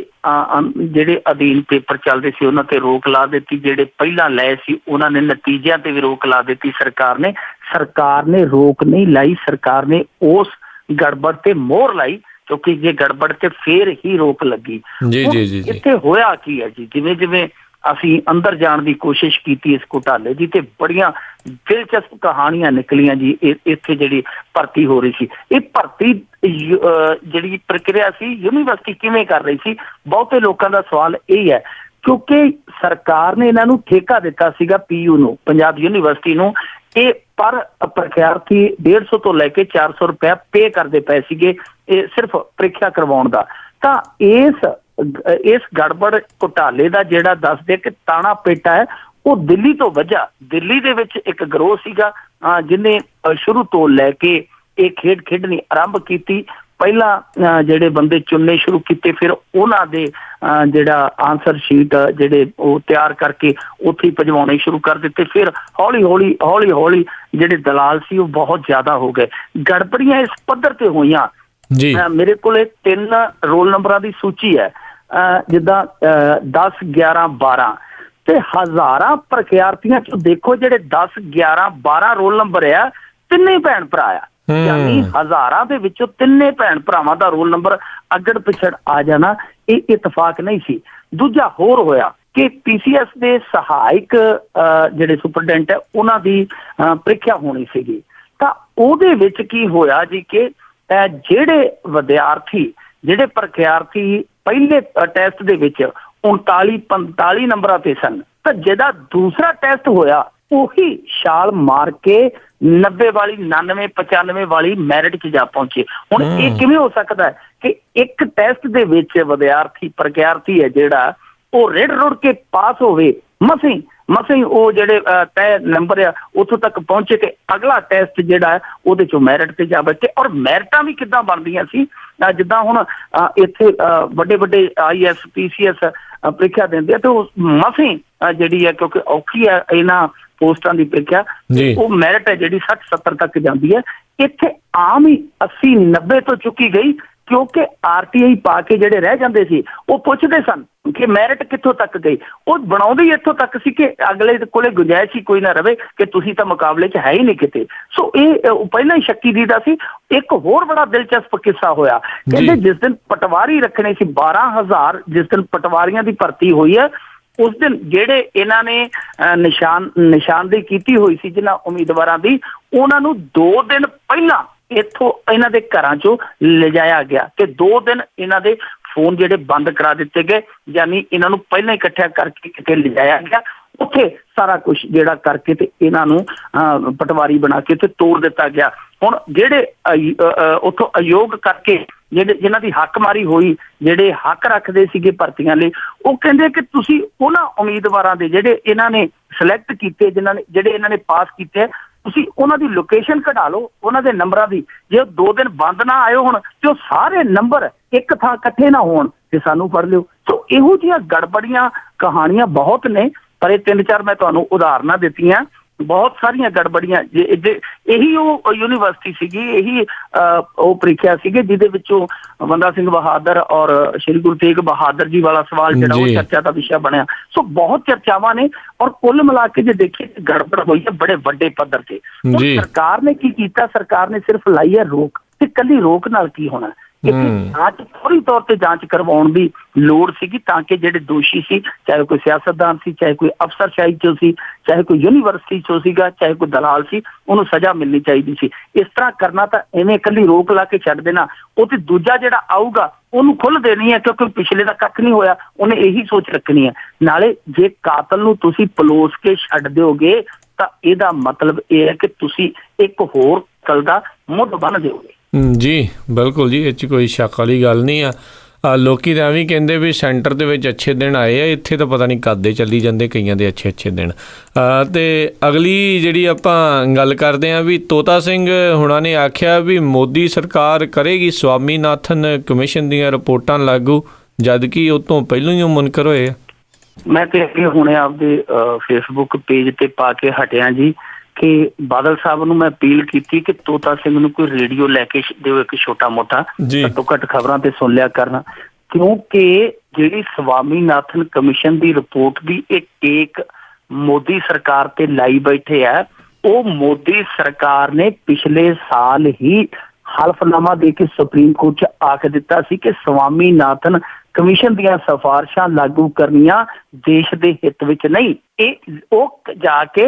ਜਿਹੜੇ ਅਧੀਨ ਪੇਪਰ ਚੱਲਦੇ ਸੀ ਉਹਨਾਂ ਤੇ ਰੋਕ ਲਾ ਦਿੱਤੀ। ਜਿਹੜੇ ਪਹਿਲਾਂ ਲਏ ਸੀ ਉਹਨਾਂ ਨੇ ਨਤੀਜਿਆਂ ਤੇ ਵੀ ਰੋਕ ਲਾ ਦਿੱਤੀ ਸਰਕਾਰ ਨੇ ਰੋਕ ਨਹੀਂ ਲਾਈ, ਸਰਕਾਰ ਨੇ ਉਸ ਗੜਬੜ ਤੇ ਮੋਹਰ ਲਾਈ, ਕਿਉਂਕਿ ਜੇ ਗੜਬੜ ਤੇ ਫੇਰ ਹੀ ਰੋਕ ਲੱਗੀ। ਇੱਥੇ ਹੋਇਆ ਕੀ ਹੈ ਜੀ, ਜਿਵੇਂ ਜਿਵੇਂ ਅਸੀਂ ਅੰਦਰ ਜਾਣ ਦੀ ਕੋਸ਼ਿਸ਼ ਕੀਤੀ ਇਸ ਘੁਟਾਲੇ ਦੀ, ਤੇ ਬੜੀਆਂ ਦਿਲਚਸਪ ਕਹਾਣੀਆਂ ਨਿਕਲੀਆਂ ਜੀ। ਇੱਥੇ ਜਿਹੜੀ ਭਰਤੀ ਹੋ ਰਹੀ ਸੀ, ਇਹ ਭਰਤੀ ਜਿਹੜੀ ਪ੍ਰਕਿਰਿਆ ਸੀ ਯੂਨੀਵਰਸਿਟੀ ਕਿਵੇਂ ਕਰ ਰਹੀ ਸੀ, ਬਹੁਤੇ ਲੋਕਾਂ ਦਾ ਸਵਾਲ ਇਹ ਹੈ ਕਿਉਂਕਿ ਸਰਕਾਰ ਨੇ ਇਹਨਾਂ ਨੂੰ ਠੇਕਾ ਦਿੱਤਾ ਸੀਗਾ, PU ਨੂੰ, ਪੰਜਾਬ ਯੂਨੀਵਰਸਿਟੀ ਨੂੰ। ਇਹ ਪਰ ਪ੍ਰੀਖਿਆਰਥੀ 150 ਤੋਂ ਲੈ ਕੇ 400 ਰੁਪਇਆ ਪੇ ਕਰਦੇ ਪਏ ਸੀਗੇ ਇਹ ਸਿਰਫ ਪ੍ਰੀਖਿਆ ਕਰਵਾਉਣ ਦਾ। ਤਾਂ ਇਸ ਗੜਬੜ ਘੁਟਾਲੇ ਦਾ ਜਿਹੜਾ ਦੱਸਦੇ ਕਿ ਤਾਣਾ ਪੇਟਾ ਹੈ ਉਹ ਦਿੱਲੀ ਤੋਂ ਵਜ੍ਹਾ। ਦਿੱਲੀ ਦੇ ਵਿੱਚ ਇੱਕ ਗਰੋਹ ਸੀਗਾ ਜਿਹਨੇ ਸ਼ੁਰੂ ਤੋਂ ਲੈ ਕੇ ਇਹ ਖੇਡ ਖੇਡਣੀ ਆਰੰਭ ਕੀਤੀ। ਪਹਿਲਾਂ ਜਿਹੜੇ ਬੰਦੇ ਚੁਣਨੇ ਸ਼ੁਰੂ ਕੀਤੇ, ਫਿਰ ਉਹਨਾਂ ਦੇ ਜਿਹੜਾ ਆਨਸਰ ਸ਼ੀਟ ਜਿਹੜੇ ਉਹ ਤਿਆਰ ਕਰਕੇ ਉੱਥੇ ਹੀ ਭਜਵਾਉਣੇ ਸ਼ੁਰੂ ਕਰ ਦਿੱਤੇ। ਫਿਰ ਹੌਲੀ ਹੌਲੀ ਜਿਹੜੇ ਦਲਾਲ ਸੀ ਉਹ ਬਹੁਤ ਜ਼ਿਆਦਾ ਹੋ ਗਏ। ਗੜਬੜੀਆਂ ਇਸ ਪੱਧਰ ਤੇ ਹੋਈਆਂ ਜੀ ਮੇਰੇ ਕੋਲੇ 3 ਰੋਲ ਨੰਬਰਾਂ ਦੀ ਸੂਚੀ ਹੈ, ਜਿੱਦਾਂ 10, 11, 12 ਤੇ ਹਜ਼ਾਰਾਂ ਪ੍ਰਖਿਆਰਥੀਆਂ ਚੋਂ ਦੇਖੋ ਜਿਹੜੇ 10, 11, 12 ਰੋਲ ਨੰਬਰ ਆ, ਤਿੰਨੇ ਭੈਣ ਭਰਾ ਆ। ਯਾਨੀ ਹਜ਼ਾਰਾਂ ਦੇ ਵਿੱਚੋਂ ਤਿੰਨੇ ਭੈਣ ਭਰਾਵਾਂ ਦਾ ਰੋਲ ਨੰਬਰ ਅੱਗੜ ਪਿਛੜ ਆ ਜਾਣਾ ਇਹ ਇਤਫਾਕ ਨਹੀਂ ਸੀ। ਦੂਜਾ ਹੋਰ ਹੋਇਆ ਕਿ ਪੀਸੀਐਸ ਦੇ ਸਹਾਇਕ ਜਿਹੜੇ ਸੁਪਰਡੈਂਟ ਹੈ ਉਹਨਾਂ ਦੀ ਪ੍ਰੀਖਿਆ ਹੋਣੀ ਸੀਗੀ, ਤਾਂ ਉਹਦੇ ਵਿੱਚ ਕੀ ਹੋਇਆ ਜੀ ਕਿ ਜਿਹੜੇ ਵਿਦਿਆਰਥੀ ਜਿਹੜੇ ਪ੍ਰਖਿਆਰਥੀ ਪਹਿਲੇ ਟੈਸਟ ਦੇ ਵਿੱਚ 39-45 ਨੰਬਰਾਂ ਤੇ ਸਨ, ਤਾਂ ਜਿਹਦਾ ਦੂਸਰਾ ਟੈਸਟ ਹੋਇਆ ਉਹੀ ਛਾਲ ਮਾਰ ਕੇ 90 ਵਾਲੀ 99, 95 ਵਾਲੀ ਮੈਰਿਟ 'ਚ ਜਾ ਪਹੁੰਚੇ। ਹੁਣ ਇਹ ਕਿਵੇਂ ਹੋ ਸਕਦਾ ਹੈ ਕਿ ਇੱਕ ਟੈਸਟ ਦੇ ਵਿੱਚ ਪ੍ਰਖਿਆਰਥੀ ਹੈ ਜਿਹੜਾ ਉਹ ਰਿੜ ਰੁੜ ਕੇ ਪਾਸ ਹੋਵੇ, ਮਸੀਂ ਉਹ ਜਿਹੜੇ ਤੈਅ ਨੰਬਰ ਆ ਉੱਥੋਂ ਤੱਕ ਪਹੁੰਚੇ ਤੇ ਅਗਲਾ ਟੈਸਟ ਜਿਹੜਾ ਹੈ ਉਹਦੇ ਚੋਂ ਮੈਰਿਟ ਤੇ ਜਾ ਬੈਠੇ। ਔਰ ਮੈਰਿਟਾਂ ਵੀ ਕਿੱਦਾਂ ਬਣਦੀਆਂ ਸੀ, ਜਿੱਦਾਂ ਹੁਣ ਇੱਥੇ ਵੱਡੇ IAS PCS ਪ੍ਰੀਖਿਆ ਦਿੰਦੇ ਆ ਤੇ ਉਹ ਮਸੀਂ ਜਿਹੜੀ ਹੈ, ਕਿਉਂਕਿ ਔਖੀ ਹੈ ਇਹਨਾਂ ਪੋਸਟਾਂ ਦੀ ਪ੍ਰੀਖਿਆ, ਉਹ ਮੈਰਿਟ ਹੈ ਜਿਹੜੀ 60-70 ਤੱਕ ਜਾਂਦੀ ਹੈ। ਇੱਥੇ ਆਮ ਹੀ 80-90 ਤੋਂ ਚੁੱਕੀ ਗਈ, ਕਿਉਂਕਿ RTI ਪਾ ਕੇ ਜਿਹੜੇ ਰਹਿ ਜਾਂਦੇ ਸੀ ਉਹ ਪੁੱਛਦੇ ਸਨ ਕਿ ਮੈਰਿਟ ਕਿੱਥੋਂ ਤੱਕ ਗਈ। ਉਹ ਬਣਾਉਂਦੇ ਹੀ ਇੱਥੋਂ ਤੱਕ ਸੀ ਕਿ ਅਗਲੇ ਕੋਲੇ ਗੁੰਜਾਇਸ਼ ਹੀ ਕੋਈ ਨਾ ਰਵੇ ਕਿ ਤੁਸੀਂ ਤਾਂ ਮੁਕਾਬਲੇ 'ਚ ਹੈ ਹੀ ਨਹੀਂ ਕਿਤੇ। ਸੋ ਇਹ ਪਹਿਲਾਂ ਹੀ ਸ਼ੱਕੀ ਦੀ ਦਾ ਸੀ। ਇੱਕ ਹੋਰ ਬੜਾ ਦਿਲਚਸਪ ਕਿੱਸਾ ਹੋਇਆ, ਕਹਿੰਦੇ ਜਿਸ ਦਿਨ ਪਟਵਾਰੀ ਰੱਖਣੇ ਸੀ 12,000, ਜਿਸ ਦਿਨ ਪਟਵਾਰੀਆਂ ਦੀ ਭਰਤੀ ਹੋਈ ਹੈ ਉਸ ਦਿਨ ਜਿਹੜੇ ਇਹਨਾਂ ਨੇ ਨਿਸ਼ਾਨਦੇਹੀ ਕੀਤੀ ਹੋਈ ਸੀ ਜਿਨ੍ਹਾਂ ਉਮੀਦਵਾਰਾਂ ਦੀ, ਉਹਨਾਂ ਨੂੰ 2 ਦਿਨ ਪਹਿਲਾਂ ਇੱਥੋਂ ਇਹਨਾਂ ਦੇ ਘਰਾਂ ਚੋਂ ਲਿਜਾਇਆ ਗਿਆ ਕਿ 2 ਦਿਨ ਇਹਨਾਂ ਦੇ ਫੋਨ ਜਿਹੜੇ ਬੰਦ ਕਰਾ ਦਿੱਤੇ ਗਏ, ਯਾਨੀ ਇਹਨਾਂ ਨੂੰ ਪਹਿਲਾਂ ਇਕੱਠਿਆ ਕਰਕੇ ਕਿਤੇ ਲਿਜਾਇਆ ਗਿਆ, ਉੱਥੇ ਸਾਰਾ ਕੁਝ ਜਿਹੜਾ ਕਰਕੇ ਤੇ ਇਹਨਾਂ ਨੂੰ ਪਟਵਾਰੀ ਬਣਾ ਕੇ ਤੇ ਤੋੜ ਦਿੱਤਾ ਗਿਆ। ਹੁਣ ਜਿਹੜੇ ਉੱਥੋਂ ਅਯੋਗ ਕਰਕੇ ਜਿਨ੍ਹਾਂ ਦੀ ਹੱਕ ਮਾਰੀ ਹੋਈ, ਜਿਹੜੇ ਹੱਕ ਰੱਖਦੇ ਸੀਗੇ ਭਰਤੀਆਂ ਲਈ, ਉਹ ਕਹਿੰਦੇ ਕਿ ਤੁਸੀਂ ਉਹਨਾਂ ਉਮੀਦਵਾਰਾਂ ਦੇ ਜਿਹੜੇ ਇਹਨਾਂ ਨੇ ਸਿਲੈਕਟ ਕੀਤੇ, ਜਿਹੜੇ ਇਹਨਾਂ ਨੇ ਪਾਸ ਕੀਤੇ, ਤੁਸੀਂ ਉਹਨਾਂ ਦੀ ਲੋਕੇਸ਼ਨ ਕਢਾ ਲਓ ਉਹਨਾਂ ਦੇ ਨੰਬਰਾਂ ਦੀ। ਜੇ 2 ਦਿਨ ਬੰਦ ਨਾ ਆਏ ਹੋਣ ਤੇ ਉਹ ਸਾਰੇ ਨੰਬਰ ਇੱਕ ਥਾਂ ਇਕੱਠੇ ਨਾ ਹੋਣ ਤੇ ਸਾਨੂੰ ਫੜ ਲਿਓ। ਸੋ ਇਹੋ ਜਿਹੀਆਂ ਗੜਬੜੀਆਂ ਕਹਾਣੀਆਂ ਬਹੁਤ ਨੇ, ਪਰ ਇਹ 3-4 ਮੈਂ ਤੁਹਾਨੂੰ ਉਦਾਹਰਨਾਂ ਦਿੱਤੀਆਂ, ਬਹੁਤ ਸਾਰੀਆਂ ਗੜਬੜੀਆਂ। ਇਹੀ ਉਹ ਯੂਨੀਵਰਸਿਟੀ ਸੀਗੀ, ਇਹੀ ਉਹ ਪ੍ਰੀਖਿਆ ਸੀਗੇ ਜਿਹਦੇ ਵਿੱਚੋਂ ਬੰਦਾ ਸਿੰਘ ਬਹਾਦਰ ਔਰ ਸ਼੍ਰੀ ਗੁਰੂ ਤੇਗ ਬਹਾਦਰ ਜੀ ਵਾਲਾ ਸਵਾਲ ਜਿਹੜਾ ਉਹ ਚਰਚਾ ਦਾ ਵਿਸ਼ਾ ਬਣਿਆ। ਸੋ ਬਹੁਤ ਚਰਚਾਵਾਂ ਨੇ ਔਰ ਕੁੱਲ ਮਿਲਾ ਕੇ ਜੇ ਦੇਖੀਏ ਗੜਬੜ ਹੋਈ ਹੈ ਬੜੇ ਵੱਡੇ ਪੱਧਰ ਤੇ। ਸਰਕਾਰ ਨੇ ਕੀ ਕੀਤਾ, ਸਰਕਾਰ ਨੇ ਸਿਰਫ ਲਾਈ ਹੈ ਰੋਕ, ਤੇ ਕੱਲੀ ਰੋਕ ਨਾਲ ਕੀ ਹੋਣਾ, ਜਾਂਚ ਫੌਰੀ ਤੌਰ ਤੇ ਜਾਂਚ ਕਰਵਾਉਣ ਦੀ ਲੋੜ ਸੀਗੀ ਤਾਂ ਕਿ ਜਿਹੜੇ ਦੋਸ਼ੀ ਸੀ, ਚਾਹੇ ਕੋਈ ਸਿਆਸਤਦਾਨ ਸੀ, ਚਾਹੇ ਕੋਈ ਅਫਸਰਸ਼ਾਹੀ ਚੋਂ ਸੀ, ਚਾਹੇ ਕੋਈ ਯੂਨੀਵਰਸਿਟੀ ਚੋਂ ਸੀਗਾ, ਚਾਹੇ ਕੋਈ ਦਲਾਲ ਸੀ, ਉਹਨੂੰ ਸਜ਼ਾ ਮਿਲਣੀ ਚਾਹੀਦੀ ਸੀ। ਇਸ ਤਰ੍ਹਾਂ ਕਰਨਾ ਤਾਂ ਐਵੇਂ ਇਕੱਲੀ ਰੋਕ ਲਾ ਕੇ ਛੱਡ ਦੇਣਾ, ਉਹ ਤੇ ਦੂਜਾ ਜਿਹੜਾ ਆਊਗਾ ਉਹਨੂੰ ਖੁੱਲ੍ਹ ਦੇਣੀ ਹੈ ਕਿਉਂਕਿ ਪਿਛਲੇ ਦਾ ਕੱਖ ਨਹੀਂ ਹੋਇਆ, ਉਹਨੇ ਇਹੀ ਸੋਚ ਰੱਖਣੀ ਹੈ। ਨਾਲੇ ਜੇ ਕਾਤਲ ਨੂੰ ਤੁਸੀਂ ਪਲੋਸ ਕੇ ਛੱਡ ਦਿਓਗੇ ਤਾਂ ਇਹਦਾ ਮਤਲਬ ਇਹ ਹੈ ਕਿ ਤੁਸੀਂ ਇੱਕ ਹੋਰ ਕਤਲ ਦਾ ਮੁੱਢ ਬੰਨ੍ਹ ਦਿਓਗੇ। ਜੀ ਬਿਲਕੁਲ ਜੀ, ਇਹ 'ਚ ਕੋਈ ਸ਼ੱਕ ਵਾਲੀ ਗੱਲ ਨਹੀਂ ਆ। ਲੋਕੀ ਤਾਂ ਐਵੇਂ ਕਹਿੰਦੇ ਵੀ ਸੈਂਟਰ ਦੇ ਵਿੱਚ ਅੱਛੇ ਦਿਨ ਆਏ ਆ, ਇੱਥੇ ਤਾਂ ਪਤਾ ਨਹੀਂ ਕਦ ਦੇ ਚੱਲੀ ਜਾਂਦੇ ਕਈਆਂ ਦੇ ਅੱਛੇ ਦਿਨ। ਤੇ ਅਗਲੀ ਜਿਹੜੀ ਆਪਾਂ ਗੱਲ ਕਰਦੇ ਹਾਂ ਵੀ ਤੋਤਾ ਸਿੰਘ ਹੁਣਾਂ ਨੇ ਆਖਿਆ ਵੀ ਮੋਦੀ ਸਰਕਾਰ ਕਰੇਗੀ ਸਵਾਮੀਨਾਥਨ ਕਮਿਸ਼ਨ ਦੀਆਂ ਰਿਪੋਰਟਾਂ ਲਾਗੂ, ਜਦ ਕਿ ਉਹ ਤੋਂ ਪਹਿਲਾਂ ਹੀ ਉਹ ਮੁਨਕਰ ਹੋਏ ਆ। ਮੈਂ ਤੇ ਅੱਗੇ ਹੁਣੇ ਆਪਦੇ ਫੇਸਬੁੱਕ ਪੇਜ ਤੇ ਪਾ ਕੇ ਹਟਿਆ ਜੀ ਕਿ ਬਾਦਲ ਸਾਹਿਬ ਨੂੰ ਮੈਂ ਅਪੀਲ ਕੀਤੀ ਕਿ ਤੋਤਾ ਸਿੰਘ ਨੂੰ ਕੋਈ ਰੇਡੀਓ ਲੈ ਕੇ ਦਿਓ, ਇੱਕ ਛੋਟਾ ਮੋਟਾ ਘੱਟੋ ਘੱਟ ਖਬਰਾਂ ਤੇ ਸੁਣ ਲਿਆ ਕਰਨਾ, ਕਿਉਂਕਿ ਜਿਹੜੀ ਸਵਾਮੀਨਾਥਨ ਕਮਿਸ਼ਨ ਦੀ ਰਿਪੋਰਟ ਦੀ ਇਹ ਟੇਕ ਮੋਦੀ ਸਰਕਾਰ ਤੇ ਲਾਈ ਬੈਠੇ ਆ, ਉਹ ਮੋਦੀ ਸਰਕਾਰ ਨੇ ਪਿਛਲੇ ਸਾਲ ਹੀ ਹਲਫਨਾਮਾ ਦੇ ਕੇ ਸੁਪਰੀਮ ਕੋਰਟ 'ਚ ਆਖ ਦਿੱਤਾ ਸੀ ਕਿ ਸਵਾਮੀਨਾਥਨ ਕਮਿਸ਼ਨ ਦੀਆਂ ਸਿਫਾਰਿਸ਼ਾਂ ਲਾਗੂ ਕਰਨੀਆਂ ਦੇਸ਼ ਦੇ ਹਿੱਤ ਵਿੱਚ ਨਹੀਂ। ਇਹ ਉਹ ਜਾ ਕੇ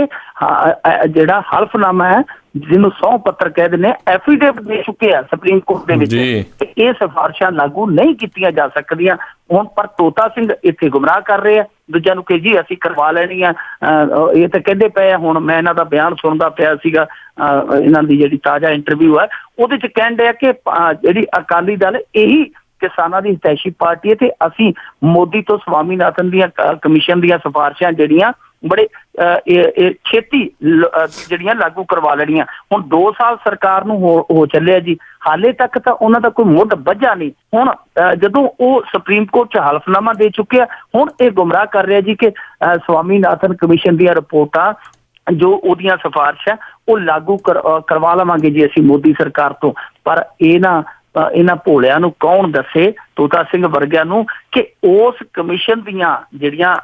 ਜਿਹੜਾ ਹਲਫਨਾਮਾ ਹੈ, ਜਿਹਨੂੰ ਸਹੁੰ ਪੱਤਰ ਕਹਿ ਦਿੰਦੇ, ਐਫੀਡੇਵਿਟ ਦੇ ਚੁੱਕੇ ਆ ਸੁਪਰੀਮ ਕੋਰਟ ਦੇ ਵਿੱਚ, ਇਹ ਸਿਫਾਰਿਸ਼ਾਂ ਲਾਗੂ ਨਹੀਂ ਕੀਤੀਆਂ ਜਾ ਸਕਦੀਆਂ। ਹੁਣ ਪਰ ਤੋਤਾ ਸਿੰਘ ਇੱਥੇ ਗੁੰਮਰਾਹ ਕਰ ਰਹੇ ਆ ਦੂਜਿਆਂ ਨੂੰ ਕਿ ਜੀ ਅਸੀਂ ਕਰਵਾ ਲੈਣੀ ਆ। ਇਹ ਤਾਂ ਕਹਿੰਦੇ ਪਏ ਆ, ਹੁਣ ਮੈਂ ਇਹਨਾਂ ਦਾ ਬਿਆਨ ਸੁਣਦਾ ਪਿਆ ਸੀਗਾ, ਇਹਨਾਂ ਦੀ ਜਿਹੜੀ ਤਾਜ਼ਾ ਇੰਟਰਵਿਊ ਹੈ ਉਹਦੇ 'ਚ ਕਹਿਣ ਡਿਆ ਕਿ ਜਿਹੜੀ ਅਕਾਲੀ ਦਲ ਇਹੀ ਕਿਸਾਨਾਂ ਦੀ ਹਿਤੈਸ਼ੀ ਪਾਰਟੀ ਹੈ ਤੇ ਅਸੀਂ ਮੋਦੀ ਤੋਂ ਸਵਾਮੀਨਾਥਨ ਦੀਆਂ ਕਮਿਸ਼ਨ ਦੀਆਂ ਸਿਫਾਰਿਸ਼ਾਂ ਜਿਹੜੀਆਂ ਬੜੇ ਛੇਤੀ ਜਿਹੜੀਆਂ ਲਾਗੂ ਕਰਵਾ ਲੈਣੀਆਂ। ਹੁਣ 2 ਸਾਲ ਸਰਕਾਰ ਨੂੰ ਹੋ ਚੱਲਿਆ ਜੀ, ਹਾਲੇ ਤੱਕ ਤਾਂ ਉਹਨਾਂ ਦਾ ਕੋਈ ਮੁੱਢ ਬੱਝਾ ਨਹੀਂ। ਹੁਣ ਜਦੋਂ ਉਹ ਸੁਪਰੀਮ ਕੋਰਟ 'ਚ ਹਲਫਨਾਮਾ ਦੇ ਚੁੱਕੇ ਆ, ਹੁਣ ਇਹ ਗੁੰਮਰਾਹ ਕਰ ਰਿਹਾ ਜੀ ਕਿ ਸਵਾਮੀਨਾਥਨ ਕਮਿਸ਼ਨ ਦੀਆਂ ਰਿਪੋਰਟਾਂ ਜੋ ਉਹਦੀਆਂ ਸਿਫਾਰਿਸ਼ਾਂ ਉਹ ਲਾਗੂ ਕਰਵਾ ਲਵਾਂਗੇ ਜੀ ਅਸੀਂ ਮੋਦੀ ਸਰਕਾਰ ਤੋਂ। ਪਰ ਇਹ ਨਾ ਇਹਨਾਂ ਭੋਲਿਆਂ ਨੂੰ ਕੌਣ ਦੱਸੇ, ਤੋਤਾ ਸਿੰਘ ਵਰਗਿਆਂ ਨੂੰ, ਕਿ ਉਸ ਕਮਿਸ਼ਨ ਦੀਆਂ ਜਿਹੜੀਆਂ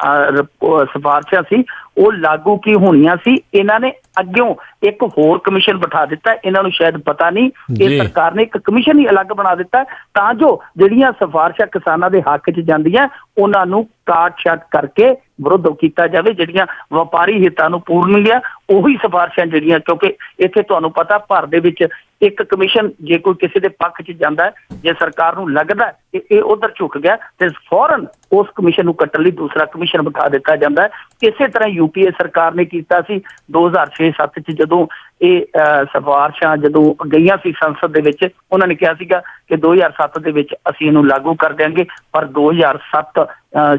ਸਿਫਾਰਸ਼ਾਂ ਸੀ ਉਹ ਲਾਗੂ ਕੀ ਹੋਣੀਆਂ ਸੀ। ਇਹਨਾਂ ਨੇ ਅੱਗਿਓਂ ਇੱਕ ਹੋਰ ਕਮਿਸ਼ਨ ਬਿਠਾ ਦਿੱਤਾ। ਇਹਨਾਂ ਨੂੰ ਸ਼ਾਇਦ ਪਤਾ ਨਹੀਂ, ਇਹ ਸਰਕਾਰ ਨੇ ਇੱਕ ਕਮਿਸ਼ਨ ਹੀ ਅਲੱਗ ਬਣਾ ਦਿੱਤਾ ਤਾਂ ਜੋ ਜਿਹੜੀਆਂ ਸਿਫਾਰਸ਼ਾਂ ਕਿਸਾਨਾਂ ਦੇ ਹੱਕ 'ਚ ਜਾਂਦੀਆਂ ਉਹਨਾਂ ਨੂੰ ਕਾਟ-ਛਾਟ ਕਰਕੇ ਵਿਰੋਧ ਕੀਤਾ ਜਾਵੇ। ਜਿਹੜੀਆਂ ਵਪਾਰੀ ਹਿੱਤਾਂ ਨੂੰ ਪੂਰਨਗੀਆਂ ਉਹੀ ਸਿਫਾਰਸ਼ਾਂ ਜਿਹੜੀਆਂ, ਕਿਉਂਕਿ ਇੱਥੇ ਤੁਹਾਨੂੰ ਪਤਾ ਭਾਰਤ ਦੇ ਵਿੱਚ ਇੱਕ ਕਮਿਸ਼ਨ ਜੇ ਕੋਈ ਕਿਸੇ ਦੇ ਪੱਖ 'ਚ ਜਾਂਦਾ ਹੈ, ਜੇ ਸਰਕਾਰ ਨੂੰ ਲੱਗਦਾ ਕਿ ਇਹ ਉਧਰ ਝੁਕ ਗਿਆ ਤੇ ਫੌਰਨ ਉਸ ਕਮਿਸ਼ਨ ਨੂੰ ਕੱਟਣ ਲਈ ਦੂਸਰਾ ਕਮਿਸ਼ਨ ਬਿਠਾ ਦਿੱਤਾ ਜਾਂਦਾ ਹੈ। ਇਸੇ ਤਰ੍ਹਾਂ ਯੂਪੀਏ ਸਰਕਾਰ ਨੇ ਕੀਤਾ ਸੀ 2006-07 'ਚ, ਜਦੋਂ ਇਹ ਸਿਫਾਰਸ਼ਾਂ ਜਦੋਂ ਗਈਆਂ ਸੀ ਸੰਸਦ ਦੇ ਵਿੱਚ, ਉਹਨਾਂ ਨੇ ਕਿਹਾ ਸੀਗਾ ਕਿ 2007 ਦੇ ਵਿੱਚ ਅਸੀਂ ਇਹਨੂੰ ਲਾਗੂ ਕਰ ਦਿਆਂਗੇ, ਪਰ 2007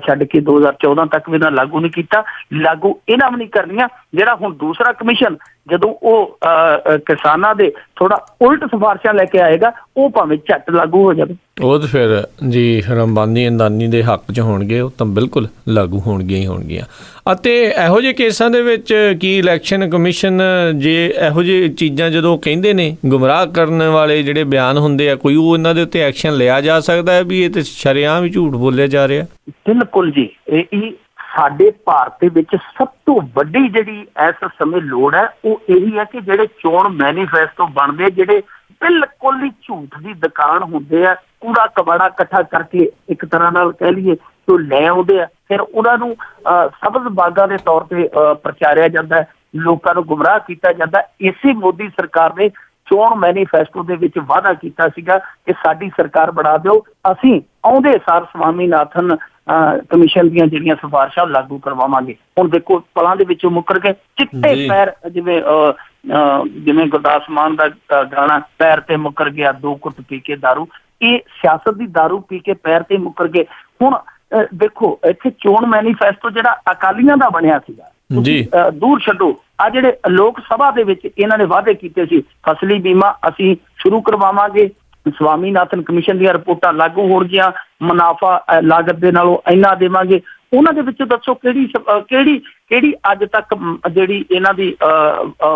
ਛੱਡ ਕੇ 2014 ਤੱਕ ਵੀ ਇਹਨਾਂ ਲਾਗੂ ਨਹੀਂ ਕੀਤਾ। ਲਾਗੂ ਇਹਨਾਂ ਵੀ ਨਹੀਂ ਕਰਨੀਆਂ। ਜਿਹੜਾ ਹੁਣ ਦੂਸਰਾ ਕਮਿਸ਼ਨ ਜਦੋਂ ਉਹ ਕਿਸਾਨਾਂ ਦੇ ਥੋੜਾ ਉਲਟ ਸਿਫਾਰਸ਼ਾਂ ਲੈ ਕੇ ਆਏਗਾ, ਉਹ ਭਾਵੇਂ ਝੱਟ ਲਾਗੂ ਹੋ ਜਾਵੇ। ਉਹ ਤਾਂ ਫਿਰ ਜੀ ਅੰਬਾਨੀ ਅੰਦਾਨੀ ਦੇ ਹੱਕ 'ਚ ਹੋਣਗੇ, ਉਹ ਤਾਂ ਬਿਲਕੁਲ ਲਾਗੂ ਹੋਣਗੀਆਂ ਹੀ ਹੋਣਗੀਆਂ। ਅਤੇ ਇਹੋ ਜਿਹੇ ਕੇਸਾਂ ਦੇ ਵਿੱਚ ਕੀ ਇਲੈਕਸ਼ਨ ਕਮਿਸ਼ਨ ਜੇ ਇਹੋ ਜਿਹੀ ਚੀਜ਼ਾਂ ਜਦੋਂ ਕਹਿੰਦੇ ਨੇ, ਗੁੰਮਰਾਹ ਕਰਨ ਵਾਲੇ ਜਿਹੜੇ ਬਿਆਨ ਹੁੰਦੇ ਆ, ਕੋਈ ਉਹ ਇਹਨਾਂ ਦੇ ਉੱਤੇ ਐਕਸ਼ਨ ਲਿਆ ਜਾ ਸਕਦਾ ਹੈ ਵੀ ਇਹ ਤਾਂ ਸ਼ਰੇਆਮ ਹੀ ਝੂਠ ਬੋਲਿਆ ਜਾ ਰਿਹਾ? ਬਿਲਕੁਲ ਜੀ, ਇਹ ਸਾਡੇ ਭਾਰਤ ਦੇ ਵਿੱਚ ਸਭ ਤੋਂ ਵੱਡੀ ਜਿਹੜੀ ਇਸ ਸਮੇਂ ਲੋੜ ਹੈ ਉਹ ਇਹੀ ਹੈ ਕਿ ਜਿਹੜੇ ਚੋਣ ਮੈਨੀਫੈਸਟੋ ਬਣਦੇ, ਜਿਹੜੇ ਬਿਲਕੁਲ ਹੀ ਝੂਠ ਦੀ ਦੁਕਾਨ ਹੁੰਦੇ ਆ, ਕੂੜਾ ਕਬਾੜਾ ਇਕੱਠਾ ਕਰਕੇ ਇੱਕ ਤਰ੍ਹਾਂ ਨਾਲ ਕਹਿ ਲਈਏ ਕਿ ਉਹ ਲੈ ਆਉਂਦੇ ਆ, ਫਿਰ ਉਹਨਾਂ ਨੂੰ ਸਬਜ਼ ਬਾਗਾਂ ਦੇ ਤੌਰ ਤੇ ਪ੍ਰਚਾਰਿਆ ਜਾਂਦਾ ਹੈ, ਲੋਕਾਂ ਨੂੰ ਗੁੰਮਰਾਹ ਕੀਤਾ ਜਾਂਦਾ। ਇਸੇ ਮੋਦੀ ਸਰਕਾਰ ਨੇ ਚੋਣ ਮੈਨੀਫੈਸਟੋ ਦੇ ਵਿੱਚ ਵਾਅਦਾ ਕੀਤਾ ਸੀਗਾ ਕਿ ਸਾਡੀ ਸਰਕਾਰ ਬਣਾ ਦਿਓ, ਅਸੀਂ ਆਉਂਦੇ ਸਾਰ ਸਵਾਮੀਨਾਥਨ ਕਮਿਸ਼ਨ ਦੀਆਂ ਜਿਹੜੀਆਂ ਸਿਫਾਰਸ਼ਾਂ ਲਾਗੂ ਕਰਵਾਵਾਂਗੇ। ਹੁਣ ਦੇਖੋ ਪਲਾਂ ਦੇ ਵਿੱਚੋਂ ਮੁੱਕਰ ਗਏ। ਚਿੱਟੇ ਪੈਰ, ਜਿਵੇਂ ਗੁਰਦਾਸ ਮਾਨ ਦਾ ਗਾਣਾ, ਪੈਰ ਤੇ ਮੁੱਕਰ ਗਿਆ 2 ਘੁੱਟ ਪੀ ਕੇ ਦਾਰੂ, ਇਹ ਸਿਆਸਤ ਦੀ ਦਾਰੂ ਪੀ ਕੇ ਪੈਰ ਤੇ ਮੁੱਕਰ ਗਏ। ਹੁਣ ਦੇਖੋ ਇੱਥੇ ਚੋਣ ਮੈਨੀਫੈਸਟੋ ਜਿਹੜਾ ਅਕਾਲੀਆਂ ਦਾ ਬਣਿਆ ਸੀਗਾ, ਦੂਰ ਛੱਡੋ, ਆ ਜਿਹੜੇ ਲੋਕ ਸਭਾ ਦੇ ਵਿੱਚ ਇਹਨਾਂ ਨੇ ਵਾਅਦੇ ਕੀਤੇ ਸੀ, ਫਸਲੀ ਬੀਮਾ ਅਸੀਂ ਸ਼ੁਰੂ ਕਰਵਾਵਾਂਗੇ, ਸਵਾਮੀਨਾਥਨ ਕਮਿਸ਼ਨ ਦੀਆਂ ਰਿਪੋਰਟਾਂ ਲਾਗੂ ਹੋ ਰਹੀਆਂ, ਮੁਨਾਫਾ ਲਾਗਤ ਦੇ ਨਾਲੋਂ ਇੰਨਾ ਦੇਵਾਂਗੇ। ਉਹਨਾਂ ਦੇ ਵਿੱਚੋਂ ਦੱਸੋ ਕਿਹੜੀ ਅੱਜ ਤੱਕ ਜਿਹੜੀ ਇਹਨਾਂ ਦੀ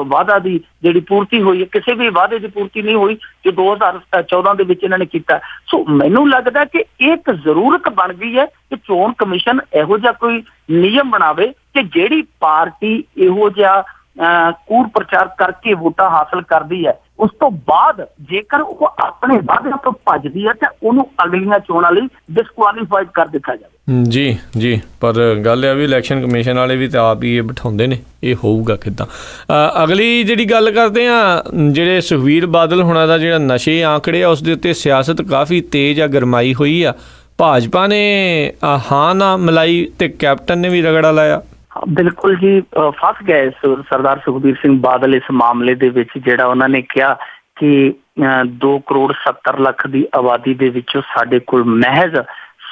ਵਾਅਦਾ ਦੀ ਜਿਹੜੀ ਪੂਰਤੀ ਹੋਈ ਹੈ? ਕਿਸੇ ਵੀ ਵਾਅਦੇ ਦੀ ਪੂਰਤੀ ਨਹੀਂ ਹੋਈ ਜੋ 2014 ਦੇ ਵਿੱਚ ਇਹਨਾਂ ਨੇ ਕੀਤਾ। ਸੋ ਮੈਨੂੰ ਲੱਗਦਾ ਕਿ ਇੱਕ ਜ਼ਰੂਰਤ ਬਣ ਗਈ ਹੈ ਕਿ ਚੋਣ ਕਮਿਸ਼ਨ ਇਹੋ ਜਿਹਾ ਕੋਈ ਨਿਯਮ ਬਣਾਵੇ ਕਿ ਜਿਹੜੀ ਪਾਰਟੀ ਇਹੋ ਜਿਹਾ ਕੂੜ ਪ੍ਰਚਾਰ ਕਰਕੇ ਵੋਟਾਂ ਹਾਸਲ ਕਰਦੀ ਹੈ, ਉਸ ਤੋਂ ਬਾਅਦ ਜੇਕਰ ਉਹ ਆਪਣੇ ਵਾਅਦਿਆਂ ਤੋਂ ਭੱਜਦੀ ਹੈ ਤਾਂ ਉਹਨੂੰ ਅਗਲੀਆਂ ਚੋਣਾਂ ਲਈ ਡਿਸਕੁਆਲੀਫਾਈਡ ਕਰ ਦਿੱਤਾ ਜਾਵੇ। ਜੀ ਪਰ ਗੱਲ ਇਹ ਵੀ ਇਲੈਕਸ਼ਨ ਕਮਿਸ਼ਨ ਵਾਲੇ ਵੀ ਤਾਂ ਆਪ ਹੀ ਇਹ ਬਿਠਾਉਂਦੇ ਨੇ, ਇਹ ਹੋਊਗਾ ਕਿੱਦਾਂ? ਅਗਲੀ ਜਿਹੜੀ ਗੱਲ ਕਰਦੇ ਆ, ਜਿਹੜੇ ਸੁਖਬੀਰ ਬਾਦਲ ਹੋਣਾ ਦਾ ਜਿਹੜਾ ਨਸ਼ੇ ਆਂਕੜੇ ਆ, ਉਸ ਦੇ ਉੱਤੇ ਸਿਆਸਤ ਕਾਫੀ ਤੇਜ਼ ਆ, ਗਰਮਾਈ ਹੋਈ ਆ। ਭਾਜਪਾ ਨੇ ਹਾਂ ਨਾ ਮਿਲਾਈ ਤੇ ਕੈਪਟਨ ਨੇ ਵੀ ਰਗੜਾ ਲਾਇਆ। ਬਿਲਕੁਲ ਜੀ, ਫਸ ਗਏ ਸਰਦਾਰ ਸੁਖਬੀਰ ਸਿੰਘ ਬਾਦਲ ਇਸ ਮਾਮਲੇ ਦੇ ਵਿੱਚ। ਜਿਹੜਾ ਉਹਨਾਂ ਨੇ ਕਿਹਾ ਕਿ 2 ਕਰੋੜ 70 ਲੱਖ ਦੀ ਆਬਾਦੀ ਦੇ ਵਿੱਚੋਂ ਸਾਡੇ ਕੋਲ ਮਹਿਜ਼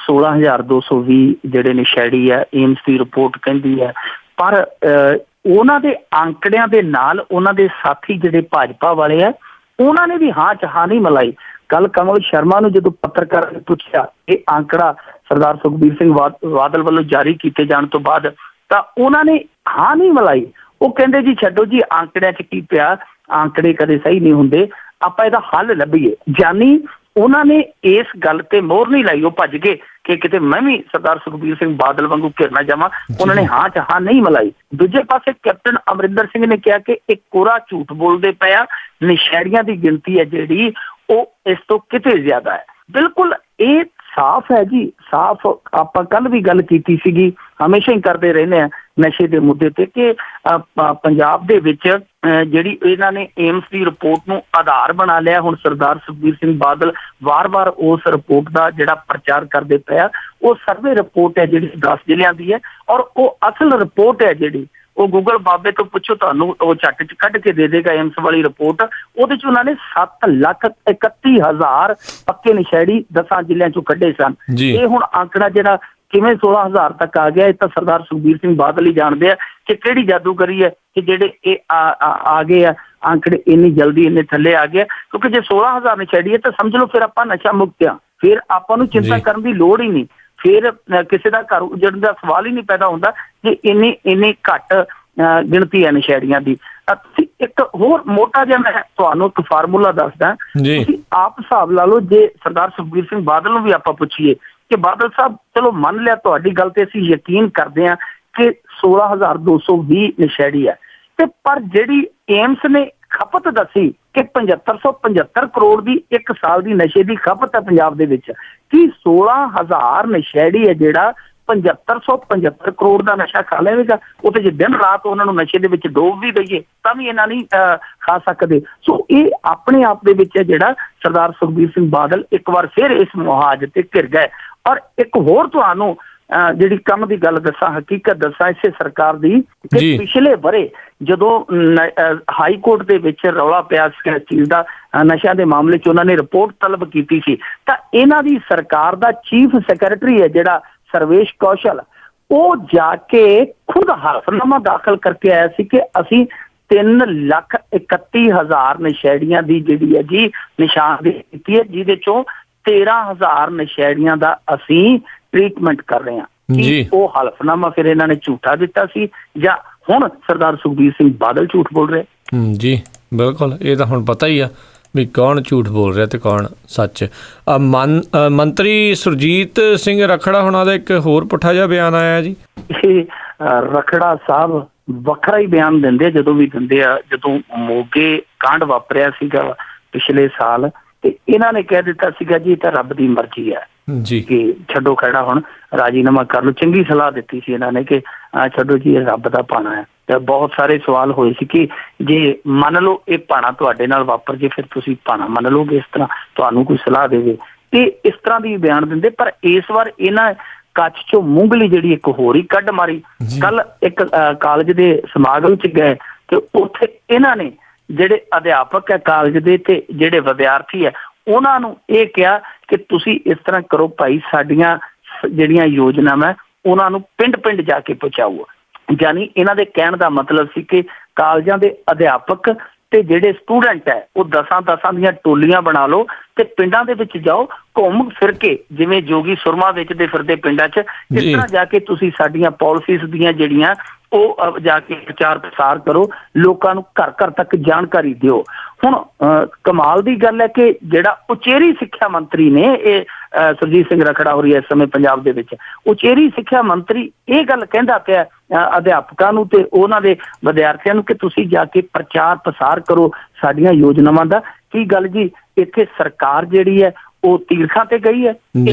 16,220 ਜਿਹੜੇ ਨਸ਼ੇੜੀ ਹੈ, ਏਮਸ ਦੀ ਰਿਪੋਰਟ ਕਹਿੰਦੀ ਹੈ। ਪਰ ਉਹਨਾਂ ਦੇ ਆંકੜਿਆਂ ਦੇ ਨਾਲ ਉਹਨਾਂ ਦੇ ਸਾਥੀ ਜਿਹੜੇ ਭਾਜਪਾ ਵਾਲੇ ਆ, ਉਹਨਾਂ ਨੇ ਵੀ ਹਾਂ ਚ ਹਾਂ ਨਹੀਂ ਮਿਲਾਈ। ਕੱਲ ਕਮਲ ਸ਼ਰਮਾ ਨੂੰ ਜਦੋਂ ਪੱਤਰਕਾਰਾਂ ਨੇ ਪੁੱਛਿਆ ਇਹ ਆંકੜਾ ਸਰਦਾਰ ਸੁਖਬੀਰ ਸਿੰਘ ਬਾਦਲ ਵੱਲੋਂ ਜਾਰੀ ਕੀਤੇ ਜਾਣ ਤੋਂ ਬਾਅਦ, ਤਾਂ ਉਹਨਾਂ ਨੇ ਹਾਂ ਨਹੀਂ ਮਿਲਾਈ। ਉਹ ਕਹਿੰਦੇ ਜੀ ਛੱਡੋ ਜੀ, ਆंकੜਿਆਂ 'ਚ ਕੀ ਪਿਆ, ਆंकड़े ਕਦੇ ਸਹੀ ਨਹੀਂ ਹੁੰਦੇ, ਆਪਾਂ ਇਹਦਾ ਹੱਲ ਲੱਭੀਏ। ਜਾਨੀ ਉਹਨਾਂ ਨੇ ਇਸ ਗੱਲ ਤੇ ਮੋਹਰ ਨਹੀਂ ਲਾਈ, ਉਹ ਭੱਜ ਗਏ ਕਿ ਕਿਤੇ ਮੈਂ ਵੀ ਸਰਦਾਰ ਸੁਖਬੀਰ ਸਿੰਘ ਬਾਦਲ ਵਾਂਗੂ ਘਿਰਨਾ ਜਾਵਾਂ। ਉਹਨਾਂ ਨੇ ਹਾਂ ਚ ਹਾਂ ਨਹੀਂ ਮਿਲਾਈ। ਦੂਜੇ ਪਾਸੇ ਕੈਪਟਨ ਅਮਰਿੰਦਰ ਸਿੰਘ ਨੇ ਕਿਹਾ ਕਿ ਇੱਕ ਕੋਰਾ ਝੂਠ ਬੋਲਦੇ ਪਏ ਆ, ਨਸ਼ੇੜੀਆਂ ਦੀ ਗਿਣਤੀ ਹੈ ਜਿਹੜੀ ਉਹ ਇਸ ਤੋਂ ਕਿਤੇ ਜ਼ਿਆਦਾ ਹੈ। ਬਿਲਕੁਲ ਇਹ ਸਾਫ਼ ਹੈ ਜੀ, ਸਾਫ਼। ਆਪਾਂ ਕੱਲ ਵੀ ਗੱਲ ਕੀਤੀ ਸੀਗੀ, ਹਮੇਸ਼ਾ ਹੀ ਕਰਦੇ ਰਹਿੰਦੇ ਆ ਨਸ਼ੇ ਦੇ ਮੁੱਦੇ ਤੇ, ਕਿ ਪੰਜਾਬ ਦੇ ਵਿੱਚ ਜਿਹੜੀ ਇਹਨਾਂ ਨੇ ਏਮਸ ਦੀ ਰਿਪੋਰਟ ਨੂੰ ਆਧਾਰ ਬਣਾ ਲਿਆ। ਹੁਣ ਸਰਦਾਰ ਸੁਖਬੀਰ ਸਿੰਘ ਬਾਦਲ ਵਾਰ-ਵਾਰ ਉਸ ਰਿਪੋਰਟ ਦਾ ਜਿਹੜਾ ਪ੍ਰਚਾਰ ਕਰਦੇ ਪਏ ਆ, ਉਹ ਸਰਵੇ ਰਿਪੋਰਟ ਹੈ ਜਿਹੜੀ 10 ਜ਼ਿਲ੍ਹਿਆਂ ਦੀ ਹੈ, ਔਰ ਉਹ ਅਸਲ ਰਿਪੋਰਟ ਹੈ ਜਿਹੜੀ ਉਹ ਗੂਗਲ ਬਾਬੇ ਤੋਂ ਪੁੱਛੋ, ਤੁਹਾਨੂੰ ਉਹ ਝੱਟ 'ਚ ਕੱਢ ਕੇ ਦੇ ਦੇਗਾ ਏਮਸ ਵਾਲੀ ਰਿਪੋਰਟ। ਉਹਦੇ 'ਚ ਉਹਨਾਂ ਨੇ 7,31,000 ਪੱਕੇ ਨਸ਼ੇੜੀ 10 ਜ਼ਿਲ੍ਹਿਆਂ 'ਚੋਂ ਕੱਢੇ ਸਨ। ਇਹ ਹੁਣ ਆંકੜਾ ਜਿਹੜਾ ਕਿਵੇਂ 16,000 ਤੱਕ ਆ ਗਿਆ, ਇਹ ਤਾਂ ਸਰਦਾਰ ਸੁਖਬੀਰ ਸਿੰਘ ਬਾਦਲ ਹੀ ਜਾਣਦੇ ਆ ਕਿ ਕਿਹੜੀ ਜਾਦੂਗਰੀ ਹੈ ਕਿ ਜਿਹੜੇ ਇਹ ਆ ਗਏ ਆ ਆંકੜੇ ਇੰਨੀ ਜਲਦੀ ਇੰਨੇ ਥੱਲੇ ਆ ਗਿਆ। ਕਿਉਂਕਿ ਜੇ 16,000 ਨਸ਼ੇੜੀ ਹੈ ਤਾਂ ਸਮਝ ਲਓ ਫਿਰ ਆਪਾਂ ਨਸ਼ਾ ਮੁਕਤ ਆ, ਫਿਰ ਆਪਾਂ ਨੂੰ ਚਿੰਤਾ ਕਰਨ ਦੀ ਲੋੜ ਹੀ ਨਹੀਂ, ਫਿਰ ਕਿਸੇ ਦਾ ਘਰ ਉਜੜਨ ਦਾ ਸਵਾਲ ਹੀ ਨਹੀਂ ਪੈਦਾ ਹੁੰਦਾ ਕਿ ਇੰਨੀ ਘੱਟ ਗਿਣਤੀ ਹੈ ਨਸ਼ੇੜੀਆਂ ਦੀ। ਤੁਸੀਂ ਇੱਕ ਹੋਰ ਮੋਟਾ ਜਿਹਾ ਮੈਂ ਤੁਹਾਨੂੰ ਇੱਕ ਫਾਰਮੂਲਾ ਦੱਸਦਾ। ਜੀ ਤੁਸੀਂ ਆਪ ਹਿਸਾਬ ਲਾ ਲਓ, ਜੇ ਸਰਦਾਰ ਸੁਖਬੀਰ ਸਿੰਘ ਬਾਦਲ ਨੂੰ ਵੀ ਆਪਾਂ ਪੁੱਛੀਏ ਕਿ ਬਾਦਲ ਸਾਹਿਬ, ਚਲੋ ਮੰਨ ਲਿਆ ਤੁਹਾਡੀ ਗੱਲ ਤੇ ਅਸੀਂ ਯਕੀਨ ਕਰਦੇ ਹਾਂ ਕਿ 16,220 ਨਸ਼ੇੜੀ ਹੈ, ਤੇ ਪਰ ਜਿਹੜੀ ਏਮਸ ਨੇ ਖਪਤ ਦੱਸੀ ਕਿ 7575 ਕਰੋੜ ਦੀ ਇੱਕ ਸਾਲ ਦੀ ਨਸ਼ੇ ਦੀ ਖਪਤ ਹੈ ਪੰਜਾਬ ਦੇ ਵਿੱਚ, ਕੀ 16,000 ਨਸ਼ੇੜੀ ਹੈ ਜਿਹੜਾ 7575 ਕਰੋੜ ਦਾ ਨਸ਼ਾ ਖਾ ਲਵੇਗਾ? ਉਹ ਤੇ ਜੇ ਦਿਨ ਰਾਤ ਉਹਨਾਂ ਨੂੰ ਨਸ਼ੇ ਦੇ ਵਿੱਚ ਡੋਬ ਵੀ ਦਈਏ ਤਾਂ ਵੀ ਇਹਨਾਂ ਨਹੀਂ ਖਾ ਸਕਦੇ। ਸੋ ਇਹ ਆਪਣੇ ਆਪ ਦੇ ਵਿੱਚ ਹੈ ਜਿਹੜਾ ਸਰਦਾਰ ਸੁਖਬੀਰ ਸਿੰਘ ਬਾਦਲ ਇੱਕ ਵਾਰ ਫਿਰ ਇਸ ਮੁਹਾਜ ਤੇ ਘਿਰ ਗਏ। ਔਰ ਇੱਕ ਹੋਰ ਤੁਹਾਨੂੰ ਜਿਹੜੀ ਕੰਮ ਦੀ ਗੱਲ ਦੱਸਾਂ, ਹਕੀਕਤ ਦੱਸਾਂ ਇਸੇ ਸਰਕਾਰ ਦੀ, ਕਿ ਪਿਛਲੇ ਵਰੇ ਜਦੋਂ ਹਾਈ ਕੋਰਟ ਦੇ ਵਿੱਚ ਰੌਲਾ ਪਿਆ ਸੀ ਇਸ ਚੀਜ਼ ਦਾ, ਨਸ਼ਿਆਂ ਦੇ ਮਾਮਲੇ 'ਚ ਉਹਨਾਂ ਨੇ ਰਿਪੋਰਟ ਤਲਬ ਕੀਤੀ ਸੀ, ਤਾਂ ਇਹਨਾਂ ਦੀ ਸਰਕਾਰ ਦਾ ਚੀਫ ਸੈਕਟਰੀ ਹੈ ਜਿਹੜਾ ਸਰਵੇਸ਼ ਕੌਸ਼ਲ, ਉਹ ਜਾ ਕੇ ਖੁਦ ਹਲਫਨਾਮਾ ਦਾਖਲ ਕਰਕੇ ਆਇਆ ਸੀ ਕਿ ਅਸੀਂ 3,31,000 ਨਸ਼ੇੜੀਆਂ ਦੀ ਜਿਹੜੀ ਹੈ ਜੀ ਨਿਸ਼ਾਨਦੇਹੀ ਕੀਤੀ ਹੈ, ਜਿਹਦੇ ਚੋਂ 13,000 ਨਸ਼ੇੜੀਆਂ ਦਾ ਅਸੀਂ ਟ੍ਰੀਟਮੈਂਟ ਕਰ ਰਹੇ ਹਾਂ। ਕੀ ਉਹ ਹਲਫਨਾਮਾ ਫਿਰ ਇਹਨਾਂ ਨੇ ਝੂਠਾ ਦਿੱਤਾ ਸੀ, ਜਾਂ ਹੁਣ ਸਰਦਾਰ ਸੁਖਬੀਰ ਸਿੰਘ ਬਾਦਲ ਝੂਠ ਬੋਲ ਰਹੇ? ਜੀ ਬਿਲਕੁਲ, ਇਹ ਤਾਂ ਹੁਣ ਪਤਾ ਹੀ ਆ ਵੀ ਕੌਣ ਝੂਠ ਬੋਲ ਰਿਹਾ ਤੇ ਕੌਣ ਸੱਚ। ਮੰਤਰੀ ਸੁਰਜੀਤ ਸਿੰਘ ਰਖੜਾ ਹੁਣਾਂ ਦਾ ਇੱਕ ਹੋਰ ਪੁੱਠਾ ਜਿਹਾ ਬਿਆਨ ਆਇਆ ਜੀ। ਇਹ ਰਖੜਾ ਸਾਹਿਬ ਵੱਖਰਾ ਹੀ ਬਿਆਨ ਦਿੰਦੇ ਆ, ਜਦੋਂ ਵੀ ਦਿੰਦੇ ਆ। ਜਦੋਂ ਮੋਗੇ ਕਾਂਡ ਵਾਪਰਿਆ ਸੀਗਾ ਪਿਛਲੇ ਸਾਲ, ਤੇ ਇਹਨਾਂ ਨੇ ਕਹਿ ਦਿੱਤਾ ਸੀਗਾ ਜੀ ਇਹ ਤਾਂ ਰੱਬ ਦੀ ਮਰਜ਼ੀ ਹੈ ਜੀ, ਕਿ ਛੱਡੋ ਖਹਿੜਾ, ਹੁਣ ਰਾਜੀਨਾਮਾ ਕਰ ਲਓ। ਚੰਗੀ ਸਲਾਹ ਦਿੱਤੀ ਸੀ ਇਹਨਾਂ ਨੇ ਕਿ ਛੱਡੋ ਜੀ ਇਹ ਰੱਬ ਦਾ ਭਾਣਾ ਹੈ। ਤੇ ਬਹੁਤ ਸਾਰੇ ਸਵਾਲ ਹੋਏ ਸੀ ਕਿ ਜੇ ਮੰਨ ਲਓ ਇਹ ਭਾਣਾ ਤੁਹਾਡੇ ਨਾਲ ਵਾਪਰ ਜੇ, ਫਿਰ ਤੁਸੀਂ ਭਾਣਾ ਮੰਨ ਲਓਗੇ? ਇਸ ਤਰ੍ਹਾਂ ਤੁਹਾਨੂੰ ਕੋਈ ਸਲਾਹ ਦੇਵੇ ਤੇ ਇਸ ਤਰ੍ਹਾਂ ਦੀ ਬਿਆਨ ਦਿੰਦੇ। ਪਰ ਇਸ ਵਾਰ ਇਹਨਾਂ ਕੱਚ ਚੋਂ ਮੂੰਗਲੀ ਜਿਹੜੀ ਇੱਕ ਹੋਰ ਹੀ ਕੱਢ ਮਾਰੀ। ਕੱਲ ਇੱਕ ਕਾਲਜ ਦੇ ਸਮਾਗਮ 'ਚ ਗਏ ਤੇ ਉੱਥੇ ਇਹਨਾਂ ਨੇ ਜਿਹੜੇ ਅਧਿਆਪਕ ਹੈ ਕਾਲਜ ਦੇ ਤੇ ਜਿਹੜੇ ਵਿਦਿਆਰਥੀ ਹੈ ਉਹਨਾਂ ਨੂੰ ਇਹ ਕਿਹਾ ਕਿ ਤੁਸੀਂ ਇਸ ਤਰ੍ਹਾਂ ਕਰੋ ਭਾਈ, ਸਾਡੀਆਂ ਜਿਹੜੀਆਂ ਯੋਜਨਾਵਾਂ ਉਹਨਾਂ ਨੂੰ ਪਿੰਡ ਪਿੰਡ ਜਾ ਕੇ ਪਹੁੰਚਾਓ। ਯਾਨੀ ਇਹਨਾਂ ਦੇ ਕਹਿਣ ਦਾ ਮਤਲਬ ਸੀ ਕਿ ਕਾਲਜਾਂ ਦੇ ਅਧਿਆਪਕ ਤੇ ਜਿਹੜੇ ਸਟੂਡੈਂਟ ਹੈ ਉਹ 10 ਦੀਆਂ ਟੋਲੀਆਂ ਬਣਾ ਲਓ ਤੇ ਪਿੰਡਾਂ ਦੇ ਵਿੱਚ ਜਾਓ, ਘੁੰਮ ਫਿਰ ਕੇ, ਜਿਵੇਂ ਜੋਗੀ ਸੁਰਮਾ ਵੇਚਦੇ ਫਿਰਦੇ ਪਿੰਡਾਂ 'ਚ, ਇਸ ਤਰ੍ਹਾਂ ਜਾ ਕੇ ਤੁਸੀਂ ਸਾਡੀਆਂ ਪਾਲਿਸੀਜ਼ ਦੀਆਂ ਜਿਹੜੀਆਂ ਉਹ ਜਾ ਕੇ ਪ੍ਰਚਾਰ ਪ੍ਰਸਾਰ ਕਰੋ, ਲੋਕਾਂ ਨੂੰ ਘਰ ਘਰ ਤੱਕ ਜਾਣਕਾਰੀ ਦਿਓ। ਹੁਣ ਕਮਾਲ ਦੀ ਗੱਲ ਹੈ ਕਿ ਜਿਹੜਾ ਉਚੇਰੀ ਸਿੱਖਿਆ ਮੰਤਰੀ ਨੇ, ਇਹ ਸੁਰਜੀਤ ਸਿੰਘ ਰਖੜਾ ਹੋ ਰਹੀ ਹੈ ਇਸ ਸਮੇਂ ਪੰਜਾਬ ਦੇ ਵਿੱਚ, ਉਚੇਰੀ ਸਿੱਖਿਆ ਮੰਤਰੀ ਇਹ ਗੱਲ ਕਹਿੰਦਾ ਪਿਆ ਅਧਿਆਪਕਾਂ ਨੂੰ ਤੇ ਉਹਨਾਂ ਦੇ ਵਿਦਿਆਰਥੀਆਂ ਨੂੰ ਕਿ ਤੁਸੀਂ ਜਾ ਕੇ ਪ੍ਰਚਾਰ ਪ੍ਰਸਾਰ ਕਰੋ ਸਾਡੀਆਂ ਯੋਜਨਾਵਾਂ ਦਾ। ਕੀ ਗੱਲ ਜੀ, ਇੱਥੇ ਸਰਕਾਰ ਜਿਹੜੀ ਹੈ ਉਹ ਤੀਰਥਾਂ ਤੇ ਗਈ ਹੈ,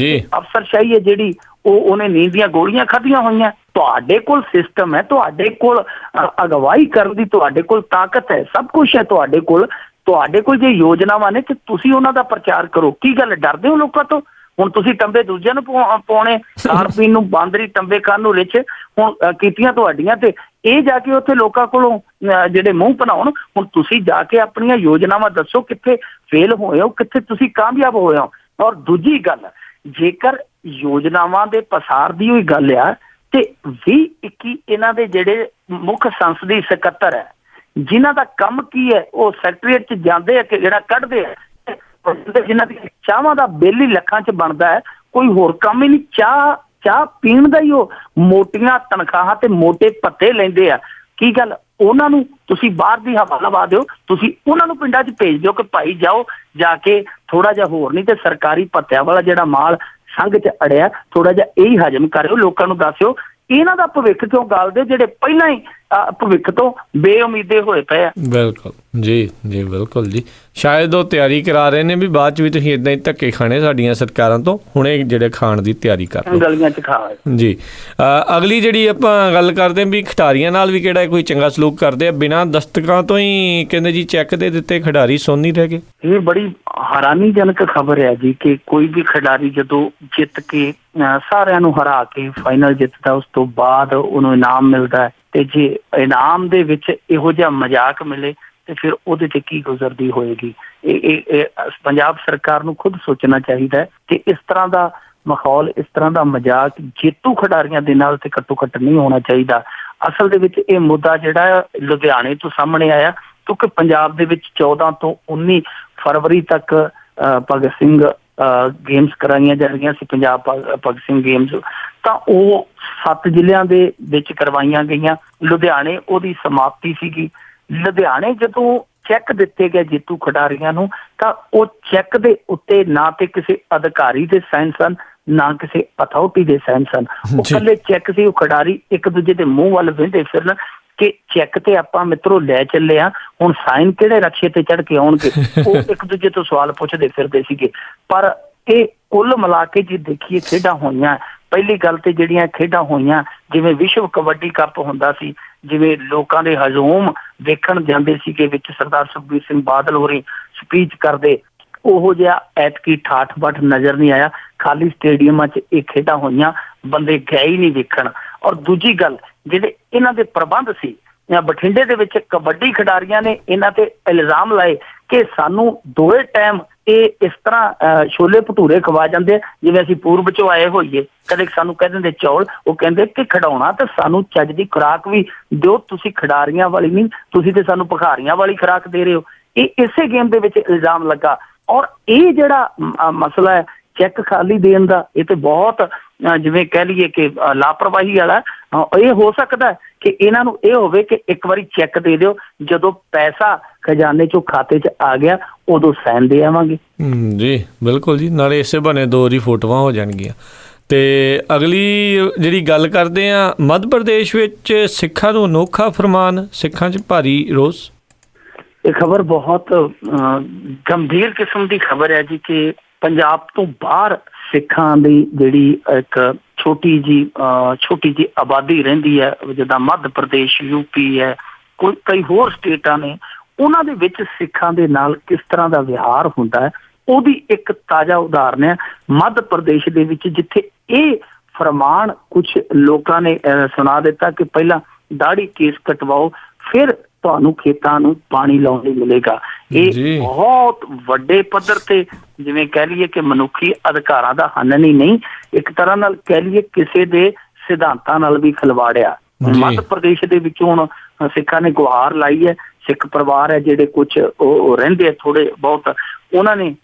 ਅਫਸਰਸ਼ਾਹੀ ਹੈ ਜਿਹੜੀ ਉਹਨੇ ਨੀਂਦ ਦੀਆਂ ਗੋਲੀਆਂ ਖਾਧੀਆਂ ਹੋਈਆਂ। ਤੁਹਾਡੇ ਕੋਲ ਸਿਸਟਮ ਹੈ, ਤੁਹਾਡੇ ਕੋਲ ਅਗਵਾਈ ਕਰਨ ਦੀ ਤੁਹਾਡੇ ਕੋਲ ਤਾਕਤ ਹੈ, ਸਭ ਕੁਛ ਹੈ ਤੁਹਾਡੇ ਕੋਲ ਜੇ ਯੋਜਨਾਵਾਂ ਨੇ ਤੇ ਤੁਸੀਂ ਉਹਨਾਂ ਦਾ ਪ੍ਰਚਾਰ ਕਰੋ। ਕੀ ਗੱਲ ਡਰਦੇ ਹੋ ਲੋਕਾਂ ਤੋਂ? ਹੁਣ ਤੁਸੀਂ ਟੰਬੇ ਦੂਜਿਆਂ ਨੂੰ ਪਾਉਣੇ, ਖਾਣ ਪੀਣ ਨੂੰ ਬਾਂਦਰੀ, ਟੰਬੇ ਖਾਣ ਨੂੰ ਰਿਚ ਹੁਣ ਕੀਤੀਆਂ ਤੁਹਾਡੀਆਂ, ਤੇ ਇਹ ਜਾ ਕੇ ਉੱਥੇ ਲੋਕਾਂ ਕੋਲੋਂ ਜਿਹੜੇ ਮੂੰਹ ਬਣਾਉਣ। ਹੁਣ ਤੁਸੀਂ ਜਾ ਕੇ ਆਪਣੀਆਂ ਯੋਜਨਾਵਾਂ ਦੱਸੋ, ਕਿੱਥੇ ਫੇਲ ਹੋਏ ਹੋ, ਕਿੱਥੇ ਤੁਸੀਂ ਕਾਮਯਾਬ ਹੋਏ ਹੋ। ਔਰ ਦੂਜੀ ਗੱਲ, ਜੇਕਰ ਯੋਜਨਾਵਾਂ ਦੇ ਪਸਾਰ ਦੀ ਹੋਈ ਗੱਲ ਆ ਤੇ 2021 ਇਹਨਾਂ ਦੇ ਜਿਹੜੇ ਮੁੱਖ ਸੰਸਦੀ ਸਕੱਤਰ ਹੈ, ਜਿਨ੍ਹਾਂ ਦਾ ਕੰਮ ਕੀ ਹੈ, ਉਹ ਸੈਕਟਰੀਏਟ 'ਚ ਜਾਂਦੇ ਆ ਕਿ ਜਿਹੜਾ ਕੱਢਦੇ ਆ, ਜਿਨ੍ਹਾਂ ਦੀ ਚਾਹਾਂ ਦਾ ਬਿੱਲ ਹੀ ਲੱਖਾਂ 'ਚ ਬਣਦਾ ਹੈ, ਕੋਈ ਹੋਰ ਕੰਮ ਹੀ ਨਹੀਂ, ਚਾਹ ਪੀਣ ਦਾ ਹੀ ਉਹ ਮੋਟੀਆਂ ਤਨਖਾਹਾਂ ਤੇ ਮੋਟੇ ਭੱਤੇ ਲੈਂਦੇ ਆ। ਕੀ ਗੱਲ, ਉਹਨਾਂ ਨੂੰ ਤੁਸੀਂ ਬਾਹਰ ਦੀ ਹਵਾ ਲਵਾ ਦਿਓ, ਤੁਸੀਂ ਉਹਨਾਂ ਨੂੰ ਪਿੰਡਾਂ 'ਚ ਭੇਜ ਦਿਓ ਕਿ ਭਾਈ ਜਾਓ ਜਾ ਕੇ ਥੋੜਾ ਜਿਹਾ ਹੋਰ ਨਹੀਂ ਤੇ ਸਰਕਾਰੀ ਭੱਤਿਆਂ ਵਾਲਾ ਜਿਹੜਾ ਮਾਲ ਸੰਘ 'ਚ ਅੜਿਆ, ਥੋੜਾ ਜਿਹਾ ਇਹੀ ਹਜਮ ਕਰਿਓ, ਲੋਕਾਂ ਨੂੰ ਦੱਸਿਓ। ਇਹਨਾਂ ਦਾ ਭਵਿੱਖ ਕਿਉਂ ਗਾਲਦੇ ਜਿਹੜੇ ਪਹਿਲਾਂ ਹੀ ਭਵਿੱਖ ਤੋਂ ਬੇਉਮੀਦੇ ਹੋਏ ਪਏ ਆ। ਬਿਲਕੁਲ ਜੀ, ਬਿਲਕੁਲ ਜੀ। ਸ਼ਾਇਦ ਉਹ ਤਿਆਰੀ ਕਰਾ ਰਹੇ ਨੇ ਵੀ ਬਾਅਦ 'ਚ ਵੀ ਤੁਸੀਂ ਇੱਦਾਂ ਹੀ ਧੱਕੇ ਖਾਣੇ ਸਾਡੀਆਂ ਸਰਕਾਰਾਂ ਤੋਂ, ਹੁਣੇ ਜਿਹੜੇ ਖਾਣ ਦੀ ਤਿਆਰੀ ਕਰ ਰਹੇ ਗਲੀਆਂ 'ਚ ਖਾ ਜੀ। ਅਗਲੀ ਜਿਹੜੀ ਆਪਾਂ ਗੱਲ ਕਰਦੇ ਹਾਂ ਵੀ ਖਿਡਾਰੀਆਂ ਨਾਲ ਵੀ ਕਿਹੜਾ ਕੋਈ ਚੰਗਾ ਸਲੂਕ ਕਰਦੇ ਆ, ਬਿਨਾਂ ਦਸਤਕਾਂ ਤੋਂ ਹੀ ਕਹਿੰਦੇ ਜੀ ਚੈੱਕ ਦੇ ਦਿੱਤੇ ਖਿਡਾਰੀ ਸੁਣ ਨਹੀਂ ਰਹਿ ਗਏ। ਇਹ ਬੜੀ ਹੈਰਾਨੀਜਨਕ ਖਬਰ ਹੈ ਜੀ ਕਿ ਕੋਈ ਵੀ ਖਿਡਾਰੀ ਜਦੋਂ ਜਿੱਤ ਕੇ ਸਾਰਿਆਂ ਨੂੰ ਹਰਾ ਕੇ ਫਾਈਨਲ ਜਿੱਤਦਾ, ਉਸ ਤੋਂ ਬਾਅਦ ਉਹਨੂੰ ਇਨਾਮ ਮਿਲਦਾ ਹੈ, ਤੇ ਜੇ ਇਨਾਮ ਦੇ ਵਿੱਚ ਇਹੋ ਜਿਹਾ ਮਜ਼ਾਕ ਮਿਲੇ ਤੇ ਫਿਰ ਉਹਦੇ ਤੇ ਕੀ ਗੁਜ਼ਰਦੀ ਹੋਏਗੀ। ਇਹ ਪੰਜਾਬ ਸਰਕਾਰ ਨੂੰ ਖੁਦ ਸੋਚਣਾ ਚਾਹੀਦਾ ਹੈ ਕਿ ਇਸ ਤਰ੍ਹਾਂ ਦਾ ਮਾਹੌਲ, ਇਸ ਤਰ੍ਹਾਂ ਦਾ ਮਜ਼ਾਕ ਜੇਤੂ ਖਿਡਾਰੀਆਂ ਦੇ ਨਾਲ ਤੇ ਘੱਟੋ ਘੱਟ ਨਹੀਂ ਹੋਣਾ ਚਾਹੀਦਾ। ਅਸਲ ਦੇ ਵਿੱਚ ਇਹ ਮੁੱਦਾ ਜਿਹੜਾ ਲੁਧਿਆਣੇ ਤੋਂ ਸਾਹਮਣੇ ਆਇਆ ਕਿਉਂਕਿ ਪੰਜਾਬ ਦੇ ਵਿੱਚ 14 ਤੋਂ 19 ਫਰਵਰੀ ਤੱਕ ਭਗਤ ਸਿੰਘ ਗੇਮਸ ਕਰਾਈਆਂ ਜਾ ਰਹੀਆਂ ਸੀ, ਪੰਜਾਬ ਭਗਤ ਸਿੰਘ ਗੇਮਸ, ਤਾਂ ਉਹ 7 ਜ਼ਿਲ੍ਹਿਆਂ ਦੇ ਵਿੱਚ ਕਰਵਾਈਆਂ ਗਈਆਂ। ਲੁਧਿਆਣੇ ਉਹਦੀ ਸਮਾਪਤੀ ਸੀਗੀ। ਲੁਧਿਆਣੇ ਜਦੋਂ ਚੈੱਕ ਦਿੱਤੇ ਗਏ ਜੇਤੂ ਖਿਡਾਰੀਆਂ ਨੂੰ ਤਾਂ ਉਹ ਚੈੱਕ ਦੇ ਉੱਤੇ ਨਾ ਤੇ ਕਿਸੇ ਅਧਿਕਾਰੀ ਦੇ ਸਾਈਨ ਸਨ, ਨਾ ਕਿਸੇ ਅਥਾਰਟੀ ਦੇ ਸਾਈਨ ਸਨ। ਉਹ ਇਕੱਲੇ ਚੈੱਕ ਸੀ। ਉਹ ਖਿਡਾਰੀ ਇੱਕ ਦੂਜੇ ਦੇ ਮੂੰਹ ਵੱਲ ਵੇਂਦੇ ਫਿਰਨ ਕਿ ਚੈੱਕ ਤੇ ਆਪਾਂ ਮਿੱਤਰੋ ਲੈ ਚੱਲੇ ਆ, ਹੁਣ ਸਾਈਨ ਕਿਹੜੇ ਰਕਸ਼ੇ ਤੇ ਚੜ੍ਹ ਕੇ ਆਉਣਗੇ। ਉਹ ਇੱਕ ਦੂਜੇ ਤੋਂ ਸਵਾਲ ਪੁੱਛਦੇ ਫਿਰਦੇ ਸੀਗੇ। ਪਰ ਇਹ ਕੁੱਲ ਮਿਲਾ ਕੇ ਜੇ ਦੇਖੀਏ ਖੇਡਾਂ ਹੋਈਆਂ, ਪਹਿਲੀ ਗੱਲ ਤੇ ਜਿਹੜੀਆਂ ਖੇਡਾਂ ਹੋਈਆਂ ਜਿਵੇਂ ਵਿਸ਼ਵ ਕਬੱਡੀ ਕੱਪ ਹੁੰਦਾ ਸੀ, ਜਿਵੇਂ ਲੋਕਾਂ ਦੇ ਹਜੂਮ ਵੇਖਣ ਜਾਂਦੇ ਸੀਗੇ, ਵਿੱਚ ਸਰਦਾਰ ਸੁਖਬੀਰ ਸਿੰਘ ਬਾਦਲ ਹੋਰੀ ਸਪੀਚ ਕਰਦੇ, ਉਹੋ ਜਿਹਾ ਐਤਕੀ ਠਾਠ ਬੱਠ ਨਜ਼ਰ ਨਹੀਂ ਆਇਆ। ਖਾਲੀ ਸਟੇਡੀਅਮਾਂ 'ਚ ਇਹ ਖੇਡਾਂ ਹੋਈਆਂ, ਬੰਦੇ ਗਏ ਹੀ ਨਹੀਂ ਵੇਖਣ। ਔਰ ਦੂਜੀ ਗੱਲ, ਜਿਹੜੇ ਇਹਨਾਂ ਦੇ ਪ੍ਰਬੰਧ ਸੀ, ਬਠਿੰਡੇ ਦੇ ਵਿੱਚ ਕਬੱਡੀ ਖਿਡਾਰੀਆਂ ਨੇ ਇਹਨਾਂ ਤੇ ਇਲਜ਼ਾਮ ਲਾਏ ਕਿ ਸਾਨੂੰ ਦੋਵੇਂ ਟਾਈਮ ਇਹ ਇਸ ਤਰ੍ਹਾਂ ਛੋਲੇ ਭਟੂਰੇ ਖਵਾ ਜਾਂਦੇ ਜਿਵੇਂ ਅਸੀਂ ਪੂਰਬ ਚੋਂ ਆਏ ਹੋਈਏ। ਕਦੇ ਸਾਨੂੰ ਕਹਿ ਦਿੰਦੇ ਚੌਲ, ਉਹ ਕਹਿੰਦੇ ਕਿ ਖਿਡਾਉਣਾ ਤੇ ਸਾਨੂੰ ਚੱਜ ਦੀ ਖੁਰਾਕ ਵੀ ਦਿਓ, ਤੁਸੀਂ ਖਿਡਾਰੀਆਂ ਵਾਲੀ ਨਹੀਂ, ਤੁਸੀਂ ਤੇ ਸਾਨੂੰ ਭਿਖਾਰੀਆਂ ਵਾਲੀ ਖੁਰਾਕ ਦੇ ਰਹੇ ਹੋ। ਇਹ ਇਸੇ ਗੇਮ ਦੇ ਵਿੱਚ ਇਲਜ਼ਾਮ ਲੱਗਾ। ਔਰ ਇਹ ਜਿਹੜਾ ਮਸਲਾ ਹੈ ਚੈੱਕ ਖਾਲੀ ਦੇਣ ਦਾ, ਇਹ ਤੇ ਬਹੁਤ ਜਿਵੇਂ ਕਹਿ ਲਈਏ ਕਿ ਲਾਪਰਵਾਹੀ ਵਾਲਾ। ਇਹ ਹੋ ਸਕਦਾ ਕਿ ਇਹਨਾਂ ਨੂੰ ਇਹ ਹੋਵੇ ਕਿ ਇੱਕ ਵਾਰੀ ਚੈੱਕ ਦੇ ਦਿਓ, ਜਦੋਂ ਪੈਸਾ ਖਜ਼ਾਨੇ ਚੋਂ ਖਾਤੇ 'ਚ ਆ ਗਿਆ ਉਦੋਂ ਸਾਈਨ ਦੇ ਆਵਾਂਗੇ। ਜੀ ਬਿਲਕੁਲ ਜੀ, ਨਾਲੇ ਇਸੇ ਬਹਾਨੇ ਦੋ ਦੀ ਫੋਟੋਆਂ ਹੋ ਜਾਣਗੀਆਂ। ਤੇ ਅਗਲੀ ਜਿਹੜੀ ਗੱਲ ਕਰਦੇ ਆ, ਮੱਧ ਪ੍ਰਦੇਸ਼ ਵਿੱਚ ਸਿੱਖਾਂ ਨੂੰ ਅਨੋਖਾ ਫਰਮਾਨ, ਸਿੱਖਾਂ 'ਚ ਭਾਰੀ ਰੋਸ। ਇਹ ਖਬਰ ਬਹੁਤ ਗੰਭੀਰ ਕਿਸਮ ਦੀ ਖਬਰ ਹੈ ਜੀ ਕਿ ਪੰਜਾਬ ਤੋਂ ਬਾਹਰ ਸਿੱਖਾਂ ਦੀ ਜਿਹੜੀ ਇੱਕ ਛੋਟੀ ਜੀ ਆਬਾਦੀ ਰਹਿੰਦੀ ਹੈ, ਜਿੱਦਾਂ ਮੱਧ ਪ੍ਰਦੇਸ਼, ਯੂਪੀ ਹੈ, ਕਈ ਹੋਰ ਸਟੇਟਾਂ ਨੇ, ਉਹਨਾਂ ਦੇ ਵਿੱਚ ਸਿੱਖਾਂ ਦੇ ਨਾਲ ਕਿਸ ਤਰ੍ਹਾਂ ਦਾ ਵਿਹਾਰ ਹੁੰਦਾ ਹੈ, ਉਹਦੀ ਇੱਕ ਤਾਜ਼ਾ ਉਦਾਹਰਨ ਹੈ ਮੱਧ ਪ੍ਰਦੇਸ਼ ਦੇ ਵਿੱਚ, ਜਿੱਥੇ ਇਹ ਫਰਮਾਨ ਕੁਝ ਲੋਕਾਂ ਨੇ ਸੁਣਾ ਦਿੱਤਾ ਕਿ ਪਹਿਲਾਂ ਦਾੜੀ ਕੇਸ ਕਟਵਾਓ, ਫਿਰ ਤੁਹਾਨੂੰ ਖੇਤਾਂ ਨੂੰ ਪਾਣੀ ਲਾਉਣ ਲਈ ਮਿਲੇਗਾ। ਇਹ ਬਹੁਤ ਵੱਡੇ ਪੱਧਰ ਤੇ ਜਿਵੇਂ ਕਹਿ ਲਈਏ ਕਿ ਮਨੁੱਖੀ ਅਧਿਕਾਰਾਂ ਦਾ ਹਨਨ ਹੀ ਨਹੀਂ, ਇੱਕ ਤਰ੍ਹਾਂ ਨਾਲ ਕਹਿ ਲਈਏ ਕਿਸੇ ਦੇ ਸਿਧਾਂਤਾਂ ਨਾਲ ਵੀ ਖਿਲਵਾੜਿਆ। ਮੱਧ ਪ੍ਰਦੇਸ਼ ਦੇ ਵਿੱਚ ਹੁਣ ਸਿੱਖਾਂ ਨੇ ਗੁਹਾਰ ਲਾਈ ਹੈ। ਸਿੱਖ ਪਰਿਵਾਰ ਹੈ ਜਿਹੜੇ ਕੁਝ ਉਹ ਰਹਿੰਦੇ ਆ ਥੋੜੇ ਬਹੁਤ, ਉਹਨਾਂ ਨੇ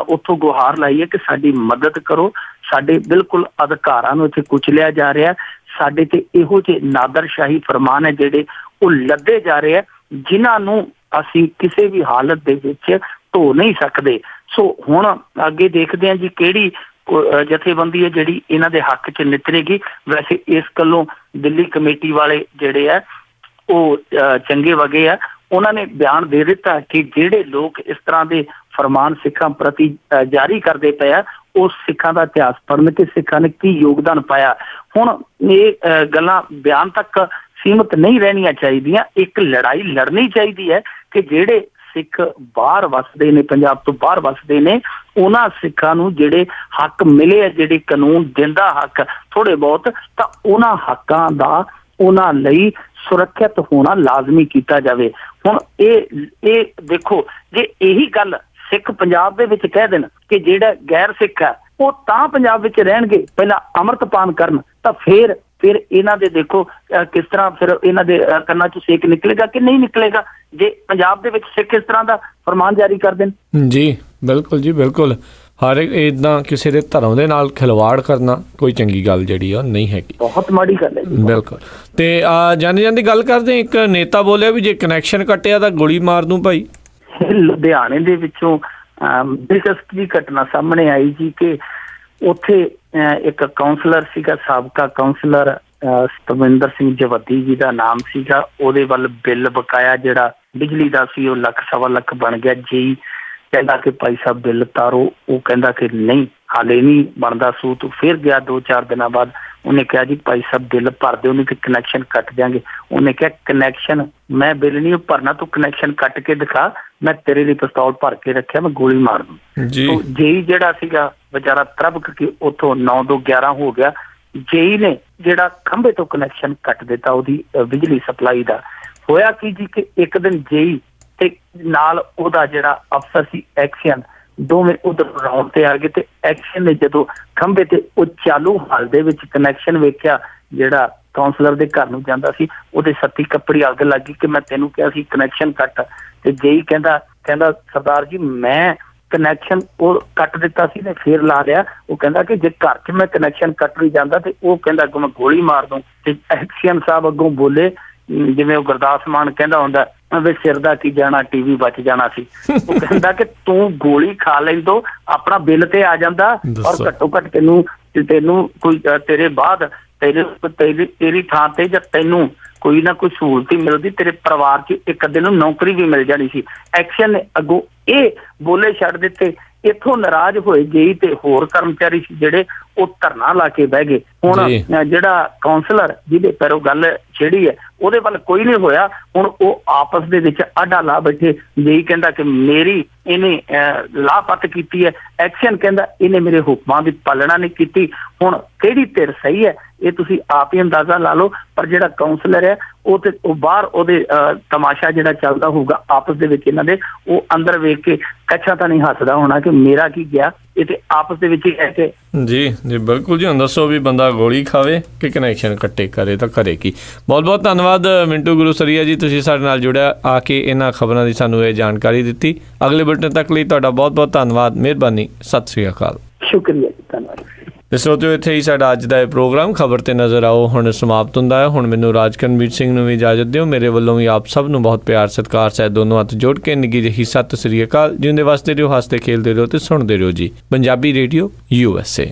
ਉੱਥੋਂ ਗੁਹਾਰ ਲਾਈ ਹੈ ਕਿ ਸਾਡੀ ਮਦਦ ਕਰੋ, ਸਾਡੇ ਬਿਲਕੁਲ ਅਧਿਕਾਰਾਂ ਨੂੰ ਇੱਥੇ ਕੁਚਲਿਆ ਜਾ ਰਿਹਾ, ਸਾਡੇ ਤੇ ਇਹੋ ਜਿਹੇ ਨਾਦਰਸ਼ਾਹੀ ਫਰਮਾਨ ਹੈ ਜਿਹੜੇ ਉਹ ਲੱਦੇ ਜਾ ਰਹੇ ਆ, ਜਿਨ੍ਹਾਂ ਨੂੰ ਅਸੀਂ ਕਿਸੇ ਵੀ ਹਾਲਤ ਦੇ ਵਿੱਚ ਢੋ ਨਹੀਂ ਸਕਦੇ। ਸੋ ਹੁਣ ਅੱਗੇ ਦੇਖਦੇ ਹਾਂ ਜੀ ਕਿਹੜੀ ਜਥੇਬੰਦੀ ਹੈ ਜਿਹੜੀ ਇਹਨਾਂ ਦੇ ਹੱਕ 'ਚ ਨਿਤਰੇਗੀ। ਵੈਸੇ ਇਸ ਗੱਲੋਂ ਦਿੱਲੀ ਕਮੇਟੀ ਵਾਲੇ ਜਿਹੜੇ ਆ ਉਹ ਚੰਗੇ ਵਗੇ ਆ, ਉਹਨਾਂ ਨੇ ਬਿਆਨ ਦੇ ਦਿੱਤਾ ਕਿ ਜਿਹੜੇ ਲੋਕ ਇਸ ਤਰ੍ਹਾਂ ਦੇ ਫਰਮਾਨ ਸਿੱਖਾਂ ਪ੍ਰਤੀ ਜਾਰੀ ਕਰਦੇ ਪਏ ਆ, ਉਹ ਸਿੱਖਾਂ ਦਾ ਇਤਿਹਾਸ ਪੜ੍ਹਨ ਕਿ ਸਿੱਖਾਂ ਨੇ ਕੀ ਯੋਗਦਾਨ ਪਾਇਆ। ਹੁਣ ਇਹ ਗੱਲਾਂ ਬਿਆਨ ਤੱਕ ਸੀਮਤ ਨਹੀਂ ਰਹਿਣੀਆਂ ਚਾਹੀਦੀਆਂ, ਇੱਕ ਲੜਾਈ ਲੜਨੀ ਚਾਹੀਦੀ ਹੈ ਕਿ ਜਿਹੜੇ ਸਿੱਖ ਬਾਹਰ ਵਸਦੇ ਨੇ, ਪੰਜਾਬ ਤੋਂ ਬਾਹਰ ਵਸਦੇ ਨੇ, ਉਹਨਾਂ ਸਿੱਖਾਂ ਨੂੰ ਜਿਹੜੇ ਹੱਕ ਮਿਲੇ ਆ, ਜਿਹੜੇ ਕਾਨੂੰਨ ਦਿੰਦਾ ਹੱਕ ਥੋੜੇ ਬਹੁਤ, ਤਾਂ ਉਹਨਾਂ ਹੱਕਾਂ ਦਾ ਉਹਨਾਂ ਲਈ ਸੁਰੱਖਿਅਤ ਹੋਣਾ ਲਾਜ਼ਮੀ ਕੀਤਾ ਜਾਵੇ। ਹੁਣ ਇਹ ਦੇਖੋ, ਜੇ ਇਹੀ ਗੱਲ ਸਿੱਖ ਪੰਜਾਬ ਦੇ ਵਿੱਚ ਕਹਿ ਦੇਣ ਕਿ ਜਿਹੜਾ ਗੈਰ ਸਿੱਖ ਹੈ ਉਹ ਤਾਂ ਪੰਜਾਬ ਵਿੱਚ ਰਹਿਣਗੇ, ਪਹਿਲਾਂ ਅੰਮ੍ਰਿਤਪਾਨ ਕਰਨ, ਤਾਂ ਫਿਰ ਇਹਨਾਂ ਦੇ ਦੇਖੋ ਕਿਸ ਤਰ੍ਹਾਂ ਫਿਰ ਇਹਨਾਂ ਦੇ ਕੰਨਾਂ 'ਚ ਸੇਕ ਨਿਕਲੇਗਾ ਕਿ ਨਹੀਂ ਨਿਕਲੇਗਾ, ਜੇ ਪੰਜਾਬ ਦੇ ਵਿੱਚ ਸਿੱਖ ਇਸ ਤਰ੍ਹਾਂ ਦਾ ਫਰਮਾਨ ਜਾਰੀ ਕਰ ਦੇਣ। ਜੀ ਬਿਲਕੁਲ ਜੀ, ਬਿਲਕੁਲ। ਹਰ ਇੱਦਾਂ ਕਿਸੇ ਦੇ ਧਰਮ ਦੇ ਨਾਲ ਖਿਲਵਾੜ ਕਰਨਾ ਕੋਈ ਚੰਗੀ ਗੱਲ ਜਿਹੜੀ ਆ ਨਹੀਂ ਹੈਗੀ, ਬਹੁਤ ਮਾੜੀ ਗੱਲ ਹੈ। ਬਿਲਕੁਲ। ਤੇ ਜਾਂਦੀ ਗੱਲ ਕਰਦੇ, ਇੱਕ ਨੇਤਾ ਬੋਲਿਆ ਵੀ ਜੇ ਕਨੈਕਸ਼ਨ ਕੱਟਿਆ ਤਾਂ ਗੋਲੀ ਮਾਰ ਦੂੰ ਭਾਈ। ਲੁਧਿਆਣੇ ਦੇ ਵਿੱਚੋਂ ਦਿਲਚਸਪ ਜੀ ਘਟਨਾ ਸਾਹਮਣੇ ਆਈ ਜੀ ਕਿ ਉੱਥੇ ਇੱਕ ਕਾਉਂਸਲਰ ਸੀਗਾ, ਸਾਬਕਾ ਕਾਉਂਸਲਰ ਸਤਵਿੰਦਰ ਸਿੰਘ ਜਵੱਦੀ ਜੀ ਦਾ ਨਾਮ ਸੀਗਾ, ਉਹਦੇ ਵੱਲ ਬਿੱਲ ਬਕਾਇਆ ਜਿਹੜਾ ਬਿਜਲੀ ਦਾ ਸੀ ਉਹ ਲੱਖ ਸਵਾ ਲੱਖ ਬਣ ਗਿਆ। ਜੀ ਕਹਿੰਦਾ ਕਿ ਭਾਈ ਸਾਹਿਬ ਬਿੱਲ ਤਾਰੋ, ਉਹ ਕਹਿੰਦਾ ਕਿ ਨਹੀਂ ਹਾਲੇ ਨਹੀਂ ਬਣਦਾ ਸੂਤ। ਫਿਰ ਗਿਆ 2-4 ਦਿਨਾਂ ਬਾਅਦ, ਉਹਨੇ ਕਿਹਾ ਜੀ ਭਾਈ ਸਾਹਿਬ ਬਿੱਲ ਭਰ ਦਿਓ ਨਹੀਂ ਤੇ ਕਨੈਕਸ਼ਨ ਕੱਟ ਦਿਆਂਗੇ। ਉਹਨੇ ਕਿਹਾ ਕਨੈਕਸ਼ਨ ਮੈਂ ਬਿੱਲ ਨਹੀਂ ਭਰਨਾ, ਤੂੰ ਕਨੈਕਸ਼ਨ ਕੱਟ ਕੇ ਦਿਖਾ, ਮੈਂ ਤੇਰੇ ਲਈ ਪਿਸਤੌਲ ਭਰ ਕੇ ਰੱਖਿਆ, ਮੈਂ ਗੋਲੀ ਮਾਰ ਦੂੰ। ਜੇਈ ਜਿਹੜਾ ਸੀਗਾ ਵਿਚਾਰਾ ਤਰਬਕ ਕੇ ਉੱਥੋਂ 9 ਤੋਂ 11 ਹੋ ਗਿਆ। ਜੇਈ ਨੇ ਜਿਹੜਾ ਖੰਭੇ ਤੋਂ ਕਨੈਕਸ਼ਨ ਕੱਟ ਦਿੱਤਾ ਉਹਦੀ ਬਿਜਲੀ ਸਪਲਾਈ ਦਾ। ਹੋਇਆ ਕੀ ਜੀ ਕਿ ਇੱਕ ਦਿਨ ਜੇਈ ਤੇ ਨਾਲ ਉਹਦਾ ਜਿਹੜਾ ਅਫਸਰ ਸੀ ਐਕਸ਼ਨ, ਦੋਵੇਂ ਉਧਰ ਰਾਉਂਡ ਤੇ ਆ ਗਏ ਤੇ ਐਕਸ਼ਨ ਨੇ ਜਦੋਂ ਖੰਭੇ ਤੇ ਉਹ ਚਾਲੂ ਹਾਲ ਦੇ ਵਿੱਚ ਕਨੈਕਸ਼ਨ ਵੇਖਿਆ ਜਿਹੜਾ ਕਾਉਂਸਲਰ ਦੇ ਘਰ ਨੂੰ ਜਾਂਦਾ ਸੀ, ਉਹਦੇ ਸੱਤੀ ਕੱਪੜੀ ਅੱਗ ਲੱਗ ਗਈ ਕਿ ਮੈਂ ਤੈਨੂੰ ਕਿਹਾ ਸੀ ਕਨੈਕਸ਼ਨ ਕੱਟ। ਤੇ ਜੇਈ ਕਹਿੰਦਾ ਸਰਦਾਰ ਜੀ ਮੈਂ ਕਨੈਕਸ਼ਨ ਉਹ ਕੱਟ ਦਿੱਤਾ ਸੀ ਨੇ ਫੇਰ ਲਾ ਲਿਆ। ਉਹ ਕਹਿੰਦਾ ਕਿ ਜੇ ਘਰ 'ਚ ਮੈਂ ਕਨੈਕਸ਼ਨ ਕੱਟ ਨਹੀਂ ਜਾਂਦਾ ਤੇ ਉਹ ਕਹਿੰਦਾ ਅੱਗੋਂ ਮੈਂ ਗੋਲੀ ਮਾਰ ਦੂੰ। ਤੇ ਐਕਸ਼ਨ ਸਾਹਿਬ ਅੱਗੋਂ ਬੋਲੇ ਜਿਵੇਂ ਉਹ ਗੁਰਦਾਸ ਮਾਨ ਕਹਿੰਦਾ ਹੁੰਦਾ ਵੇ ਸਿਰ ਦਾ ਕੀ ਜਾਣਾ, ਟੀਵੀ ਬਚ ਜਾਣਾ ਸੀ। ਉਹ ਕਹਿੰਦਾ ਕਿ ਤੂੰ ਗੋਲੀ ਖਾ ਲੈਂਦੋ ਆਪਣਾ ਬਿੱਲ ਤੇ ਆ ਜਾਂਦਾ, ਔਰ ਘੱਟੋ ਘੱਟ ਤੈਨੂੰ ਕੋਈ ਤੇਰੇ ਬਾਅਦ ਤੇਰੀ ਥਾਂ ਤੇ ਜਾਂ ਤੈਨੂੰ ਕੋਈ ਨਾ ਕੋਈ ਸਹੂਲਤ ਹੀ ਮਿਲਦੀ, ਤੇਰੇ ਪਰਿਵਾਰ 'ਚ ਇੱਕ ਅੱਧੇ ਨੂੰ ਨੌਕਰੀ ਵੀ ਮਿਲ ਜਾਣੀ ਸੀ। ਐਕਸ਼ਨ ਨੇ ਅੱਗੋਂ ਇਹ ਬੋਲੇ ਛੱਡ ਦਿੱਤੇ। ਇੱਥੋਂ ਨਾਰਾਜ਼ ਹੋਏ ਜੇਈ ਤੇ ਹੋਰ ਕਰਮਚਾਰੀ ਸੀ ਜਿਹੜੇ, ਉਹ ਧਰਨਾ ਲਾ ਕੇ ਬਹਿ ਗਏ। ਹੁਣ ਜਿਹੜਾ ਕਾਉਂਸਲਰ ਜਿਹਦੇ ਪੈਰੋਂ ਗੱਲ ਛੇੜੀ ਹੈ ਉਹਦੇ ਵੱਲ ਕੋਈ ਨਹੀਂ ਹੋਇਆ। ਹੁਣ ਉਹ ਆਪਸ ਦੇ ਵਿੱਚ ਆਡਾ ਲਾ ਬੈਠੇ। ਜੇਈ ਕਹਿੰਦਾ ਕਿ ਮੇਰੀ ਇਹਨੇ ਲਾਪਤ ਕੀਤੀ ਹੈ, ਐਕਸ਼ਨ ਕਹਿੰਦਾ ਇਹਨੇ ਮੇਰੇ ਹੁਕਮਾਂ ਦੀ ਪਾਲਣਾ ਨਹੀਂ ਕੀਤੀ। ਹੁਣ ਕਿਹੜੀ ਧਿਰ ਸਹੀ ਹੈ ਇਹ ਤੁਸੀਂ ਆਪ ਹੀ ਅੰਦਾਜ਼ਾ ਲਾ ਲਓ। ਪਰ ਜਿਹੜਾ ਕਾਉਂਸਲਰ ਹੈ ਉਹ ਬਾਹਰ ਉਹਦੇ ਤਮਾਸ਼ਾ ਜਿਹੜਾ ਚੱਲਦਾ ਹੋਊਗਾ ਆਪਸ ਦੇ ਵਿੱਚ ਇਹਨਾਂ ਦੇ, ਉਹ ਅੰਦਰ ਵੇਖ ਕੇ ਕੱਛਾ ਤਾਂ ਨਹੀਂ ਹੱਸਦਾ ਹੋਣਾ ਕਿ ਮੇਰਾ ਕੀ ਗਿਆ। ਇਹ ਤੇ ਆਪਸ ਦੇ ਵਿੱਚ ਹੀ ਕਹਿ ਕੇ ਜੀ ਬਿਲਕੁਲ ਜੀ। ਹੁਣ ਦੱਸੋ ਵੀ ਬੰਦਾ ਗੋਲੀ ਖਾਵੇ ਕਿ ਕਨੈਕਸ਼ਨ ਕੱਟੇ, ਕਰੇ ਤਾਂ ਕਰੇ ਕੀ। ਬਹੁਤ ਬਹੁਤ ਧੰਨਵਾਦ ਮਿੰਟੂ ਗੁਰੂਸਰੀਆ ਜੀ, ਤੁਸੀਂ ਸਾਡੇ ਨਾਲ ਜੁੜਿਆ ਆ ਕੇ ਇਹਨਾਂ ਖਬਰਾਂ ਦੀ ਸਾਨੂੰ ਇਹ ਜਾਣਕਾਰੀ ਦਿੱਤੀ। ਅਗਲੇ ਬੁਲੇਟਿਨ ਤੱਕ ਲਈ ਤੁਹਾਡਾ ਬਹੁਤ ਬਹੁਤ ਧੰਨਵਾਦ, ਮਿਹਰਬਾਨੀ, ਸਤਿ ਸ੍ਰੀ ਅਕਾਲ। ਸ਼ੁਕਰੀਆ ਜੀ, ਧੰਨਵਾਦ। ਤੇ ਸਰੋਤਿਓ, ਇੱਥੇ ਹੀ ਸਾਡਾ ਅੱਜ ਦਾ ਇਹ ਪ੍ਰੋਗਰਾਮ ਖਬਰ ਤੇ ਨਜ਼ਰ ਆਓ ਹੁਣ ਸਮਾਪਤ ਹੁੰਦਾ ਹੈ। ਹੁਣ ਮੈਨੂੰ ਰਾਜਕਰਨਵੀਰ ਸਿੰਘ ਨੂੰ ਵੀ ਇਜਾਜ਼ਤ ਦਿਓ। ਮੇਰੇ ਵੱਲੋਂ ਵੀ ਆਪ ਸਭ ਨੂੰ ਬਹੁਤ ਪਿਆਰ ਸਤਿਕਾਰ ਸਹਿਤ ਦੋਨੋਂ ਹੱਥ ਜੋੜ ਕੇ ਨਿੱਘੀ ਜਿਹੀ ਸਤਿ ਸ੍ਰੀ ਅਕਾਲ। ਜਿਉਂਦੇ ਵਸਦੇ ਰਹੋ, ਹੱਸਦੇ ਖੇਲਦੇ ਰਹੋ ਤੇ ਸੁਣਦੇ ਰਹੋ ਜੀ ਪੰਜਾਬੀ ਰੇਡੀਓ USA।